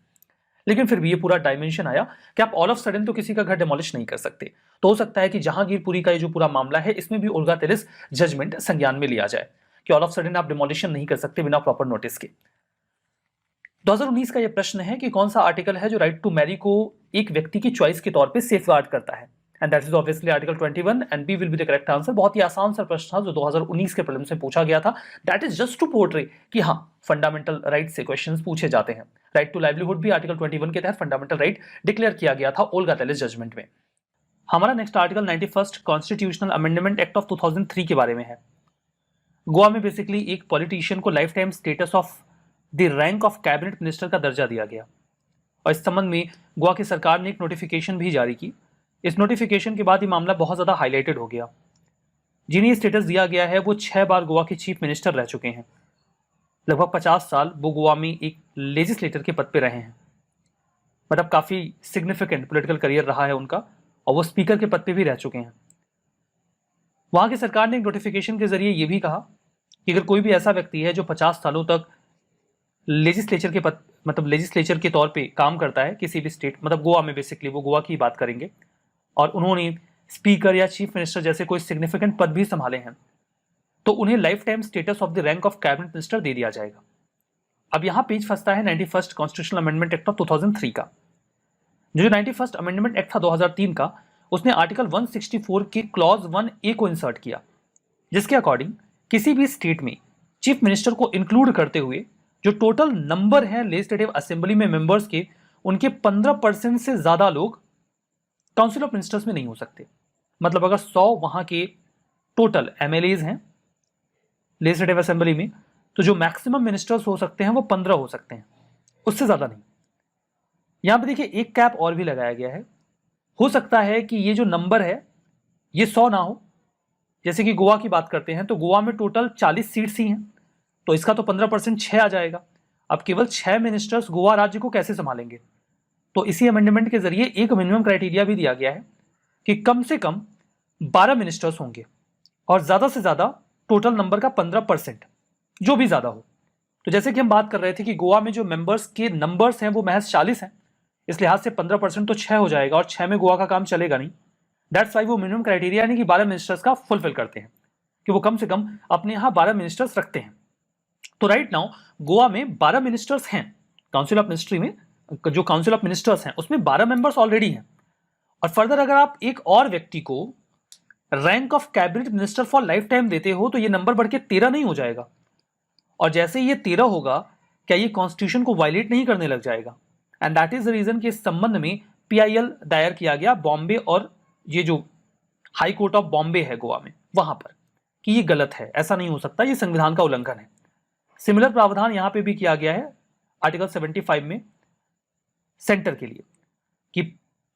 लेकिन फिर भी ये पूरा डायमेंशन आया कि आप ऑल ऑफ सडन तो किसी का घर डिमोलिश नहीं कर सकते। तो हो सकता है कि जहांगीरपुरी का ये जो पूरा मामला है इसमें भी उल्गा तिलिस जजमेंट संज्ञान में लिया जाए कि ऑल ऑफ सडन आप डिमोलिशन नहीं कर सकते बिना प्रॉपर नोटिस के। 2019 का यह प्रश्न है कि कौन सा आर्टिकल है जो राइट टू मैरी को एक व्यक्ति की चॉइस के तौर पे सेफगार्ड करता है, and that is obviously article 21 and B will be the correct answer. बहुत ही आसान सा प्रश्न था जो 2019 के प्रीलिम्स में पूछा गया था। That is just to portray कि हाँ फंडामेंटल राइट से क्वेश्चंस पूछे जाते हैं। राइट टू लाइवलीहुड भी आर्टिकल 21 के तहत फंडामेंटल राइट डिक्लेयर किया गया था ओल्गा तिलिस जजमेंट में। हमारा next article 91st constitutional amendment act of 2003 के बारे में है। गोवा में बेसिकली एक पॉलिटिशियन को life time status of the rank of cabinet minister का दर्जा दिया गया और इस संबंध में गोवा की सरकार ने एक नोटिफिकेशन भी जारी की। इस नोटिफिकेशन के बाद ये मामला बहुत ज़्यादा हाईलाइटेड हो गया। जिन्हें स्टेटस दिया गया है वो 6 बार गोवा के चीफ मिनिस्टर रह चुके हैं। लगभग 50 साल वो गोवा में एक लेजिस्लेटर के पद पे रहे हैं, मतलब काफ़ी सिग्निफिकेंट पॉलिटिकल करियर रहा है उनका और वो स्पीकर के पद पे भी रह चुके हैं। वहाँ की सरकार ने एक नोटिफिकेशन के जरिए ये भी कहा कि अगर कोई भी ऐसा व्यक्ति है जो 50 सालों तक लेजिस्लेचर के पद मतलब लेजिस्लेचर के तौर पे काम करता है किसी भी स्टेट, मतलब गोवा में, बेसिकली वो गोवा की बात करेंगे, और उन्होंने स्पीकर या चीफ मिनिस्टर जैसे कोई सिग्निफिकेंट पद भी संभाले हैं, तो उन्हें life time status of the rank of cabinet minister दे दिया जाएगा। अब यहाँ पेज फंसता है 91st constitutional amendment act of 2003 का। जो 91st अमेंडमेंट एक्ट था 2003 का, उसने आर्टिकल 164 के क्लॉज 1A को इंसर्ट किया, जिसके अकॉर्डिंग किसी भी स्टेट में चीफ मिनिस्टर को इंक्लूड करते हुए जो टोटल नंबर है लेजिस्लेटिव असेंबली में मेंबर्स के, उनके 15% से ज्यादा लोग काउंसिल ऑफ मिनिस्टर्स में नहीं हो सकते। मतलब अगर 100 वहां के टोटल MLAs हैं लेजिस्लेटिव असेंबली में, तो जो मैक्सिमम मिनिस्टर्स हो सकते हैं वो 15 हो सकते हैं, उससे ज्यादा नहीं। यहां पे देखिए एक कैप और भी लगाया गया है। हो सकता है कि ये जो नंबर है ये 100 ना हो। जैसे कि गोवा की बात करते हैं तो गोवा में टोटल 40 सीट्स ही हैं, तो इसका तो 15% 6 आ जाएगा। अब केवल 6 मिनिस्टर्स गोवा राज्य को कैसे संभालेंगे? तो इसी अमेंडमेंट के जरिए एक मिनिमम क्राइटेरिया भी दिया गया है कि कम से कम 12 मिनिस्टर्स होंगे और ज्यादा से ज्यादा टोटल नंबर का 15%, जो भी ज्यादा हो। तो जैसे कि हम बात कर रहे थे कि गोवा में जो मेंबर्स के नंबर्स हैं वो महज 40 हैं, इस लिहाज से 15% तो 6 हो जाएगा और 6 में गोवा का काम चलेगा नहीं। दैट्स वाई वो मिनिमम क्राइटेरिया यानी कि 12 मिनिस्टर्स का फुलफिल करते हैं कि वो कम से कम अपने यहाँ 12 मिनिस्टर्स रखते हैं। तो राइट नाउ गोवा में 12 मिनिस्टर्स हैं। काउंसिल ऑफ मिनिस्ट्री में जो काउंसिल ऑफ मिनिस्टर्स हैं उसमें 12 मेंबर्स ऑलरेडी हैं। और फर्दर अगर आप एक और व्यक्ति को rank of cabinet minister for life time देते हो तो ये नंबर बढ़ के 13 नहीं हो जाएगा। और जैसे ये 13 होगा, क्या ये कॉन्स्टिट्यूशन को वायलेट नहीं करने लग जाएगा? And that is the reason कि इस संबंध में PIL दायर किया गया बॉम्बे और ये जो हाई कोर्ट ऑफ बॉम्बे है गोवा में, वहां पर, कि ये गलत है, ऐसा नहीं हो सकता, ये संविधान का उल्लंघन है। सिमिलर प्रावधान यहां पे भी किया गया है आर्टिकल 75 में सेंटर के लिए कि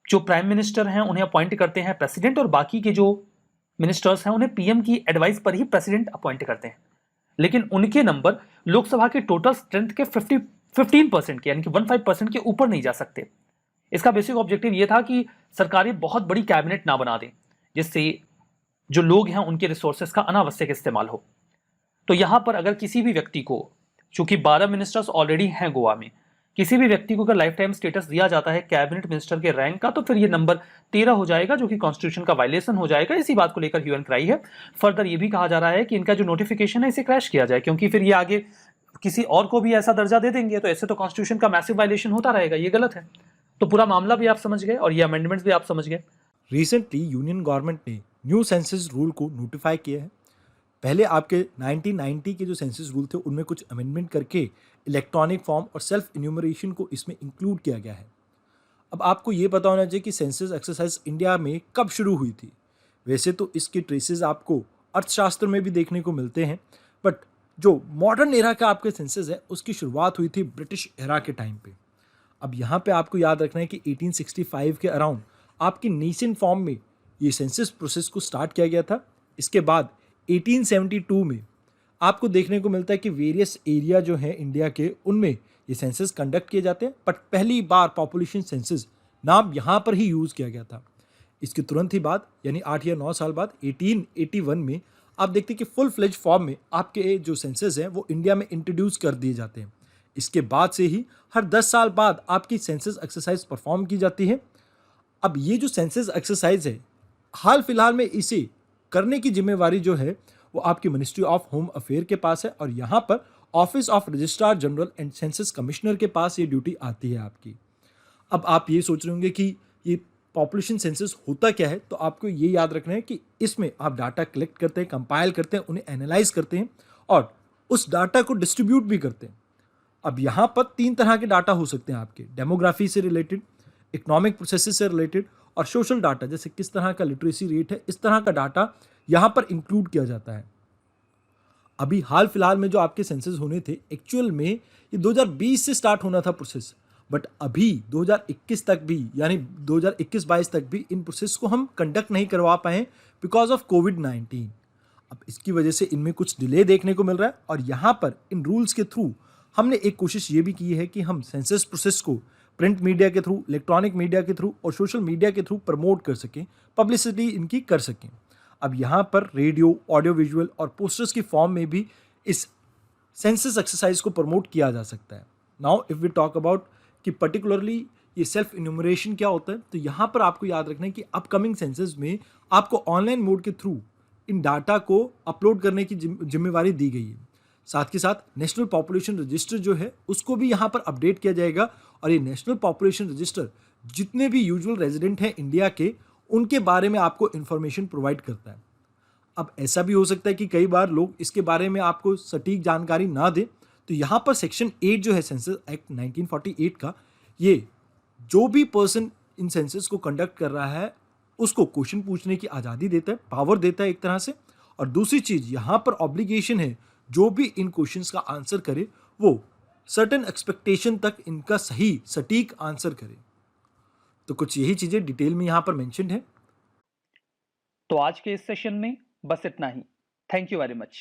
जो प्राइम मिनिस्टर हैं उन्हें अपॉइंट करते हैं प्रेसिडेंट और बाकी के जो मिनिस्टर्स हैं उन्हें PM की एडवाइस पर ही प्रेसिडेंट अपॉइंट करते हैं। लेकिन उनके नंबर लोकसभा के टोटल स्ट्रेंथ के 15% के यानी कि 15% के ऊपर नहीं जा सकते। इसका बेसिक ऑब्जेक्टिव यह था कि सरकारें बहुत बड़ी कैबिनेट ना बना दें जिससे जो लोग हैं उनके रिसोर्सेस का अनावश्यक इस्तेमाल हो। तो यहां पर अगर किसी भी व्यक्ति को, चूंकि 12 मिनिस्टर्स ऑलरेडी हैं गोवा में, किसी भी व्यक्ति को अगर लाइफ टाइम स्टेटस दिया जाता है कैबिनेट मिनिस्टर के रैंक का, तो फिर ये नंबर 13 हो जाएगा, जो कि कॉन्स्टिट्यूशन का वायलेशन हो जाएगा। इसी बात को लेकर ह्यू एंड क्राई है। फर्दर ये भी कहा जा रहा है कि इनका जो नोटिफिकेशन है इसे क्रैश किया जाए, क्योंकि फिर ये आगे किसी और को भी ऐसा दर्जा दे देंगे तो ऐसे तो कॉन्स्टिट्यूशन का मैसिव वायलेशन होता रहेगा, ये गलत है। तो पूरा मामला भी आप समझ गए और ये अमेंडमेंट्स भी आप समझ गए। रिसेंटली यूनियन गवर्नमेंट ने न्यू सेंसस रूल को नोटिफाई किया है। पहले आपके 1990 के जो सेंसस रूल थे उनमें कुछ अमेंडमेंट करके इलेक्ट्रॉनिक फॉर्म और सेल्फ इन्यूमरेशन को इसमें इंक्लूड किया गया है। अब आपको ये पता होना चाहिए कि सेंसस एक्सरसाइज इंडिया में कब शुरू हुई थी। वैसे तो इसके ट्रेसेस आपको अर्थशास्त्र में भी देखने को मिलते हैं, बट जो मॉडर्न एरा का आपके सेंसस है उसकी शुरुआत हुई थी ब्रिटिश एरा के टाइम पे। अब यहाँ पे आपको याद रखना है कि 1865 के अराउंड आपकी नेशन फॉर्म में ये सेंसस प्रोसेस को स्टार्ट किया गया था। इसके बाद 1872 में आपको देखने को मिलता है कि वेरियस एरिया जो है इंडिया के उनमें ये सेंसस कंडक्ट किए जाते हैं, बट पहली बार पॉपुलेशन सेंसस नाम यहाँ पर ही यूज़ किया गया था। इसके तुरंत ही बाद यानी 8 या 9 साल बाद 1881 में आप देखते हैं कि फुल फ्लेज फॉर्म में आपके जो सेंसस हैं वो इंडिया में इंट्रोड्यूस कर दिए जाते हैं। इसके बाद से ही हर 10 साल बाद आपकी सेंसस एक्सरसाइज परफॉर्म की जाती है। अब ये जो सेंसस एक्सरसाइज है, हाल फिलहाल में इसे करने की जिम्मेवारी जो है वो आपकी मिनिस्ट्री ऑफ होम अफेयर के पास है, और यहाँ पर office of registrar general and census commissioner के पास ये ड्यूटी आती है आपकी। अब आप ये सोच रहे होंगे कि ये पॉपुलेशन सेंसस होता क्या है, तो आपको ये याद रखना है कि इसमें आप डाटा कलेक्ट करते हैं, कंपाइल करते हैं, उन्हें एनालाइज करते हैं और उस डाटा को डिस्ट्रीब्यूट भी करते हैं। अब यहाँ पर 3 तरह के डाटा हो सकते हैं आपके, डेमोग्राफी से रिलेटेड, इकोनॉमिक प्रोसेसेस से रिलेटेड और सोशल डाटा, जैसे किस तरह का लिटरेसी रेट है, इस तरह का डाटा यहाँ पर इंक्लूड किया जाता है। अभी हाल फिलहाल में जो आपके सेंसस होने थे, एक्चुअल में ये 2020 से स्टार्ट होना था प्रोसेस, बट अभी 2021 तक भी यानी 2021-22 तक भी इन प्रोसेस को हम कंडक्ट नहीं करवा पाए बिकॉज ऑफ कोविड-19। अब इसकी वजह से इनमें कुछ डिले देखने को मिल रहा है, और यहाँ पर इन रूल्स के थ्रू हमने एक कोशिश ये भी की है कि हम सेंसस प्रोसेस को प्रिंट मीडिया के थ्रू, इलेक्ट्रॉनिक मीडिया के थ्रू और सोशल मीडिया के थ्रू प्रमोट कर सकें, पब्लिसिटी इनकी कर सकें। अब यहाँ पर रेडियो, ऑडियो विजुअल और पोस्टर्स की फॉर्म में भी इस सेंसस एक्सरसाइज को प्रमोट किया जा सकता है। Now if we talk about कि पर्टिकुलरली ये सेल्फ इन्यूमरेशन क्या होता है, तो यहाँ पर आपको याद रखना है कि अपकमिंग सेंसस में आपको ऑनलाइन मोड के थ्रू इन डाटा को अपलोड करने की जिम्मेवारी दी गई है। साथ के साथ नेशनल पॉपुलेशन रजिस्टर जो है उसको भी यहाँ पर अपडेट किया जाएगा, और ये नेशनल पॉपुलेशन रजिस्टर जितने भी यूजुअल रेजिडेंट हैं इंडिया के, उनके बारे में आपको इन्फॉर्मेशन प्रोवाइड करता है। अब ऐसा भी हो सकता है कि कई बार लोग इसके बारे में आपको सटीक जानकारी ना दें, तो यहाँ पर सेक्शन 8 जो है सेंसस एक्ट 1948 का, ये जो भी पर्सन इन सेंसस को कंडक्ट कर रहा है उसको क्वेश्चन पूछने की आज़ादी देता है, पावर देता है एक तरह से। और दूसरी चीज़ यहाँ पर ऑब्लिगेशन है, जो भी इन क्वेश्चंस का आंसर करे वो सर्टेन एक्सपेक्टेशन तक इनका सही सटीक आंसर करे। तो कुछ यही चीज़ें डिटेल में यहाँ पर मेंशन्ड है। तो आज के इस सेशन में बस इतना ही। Thank you very much.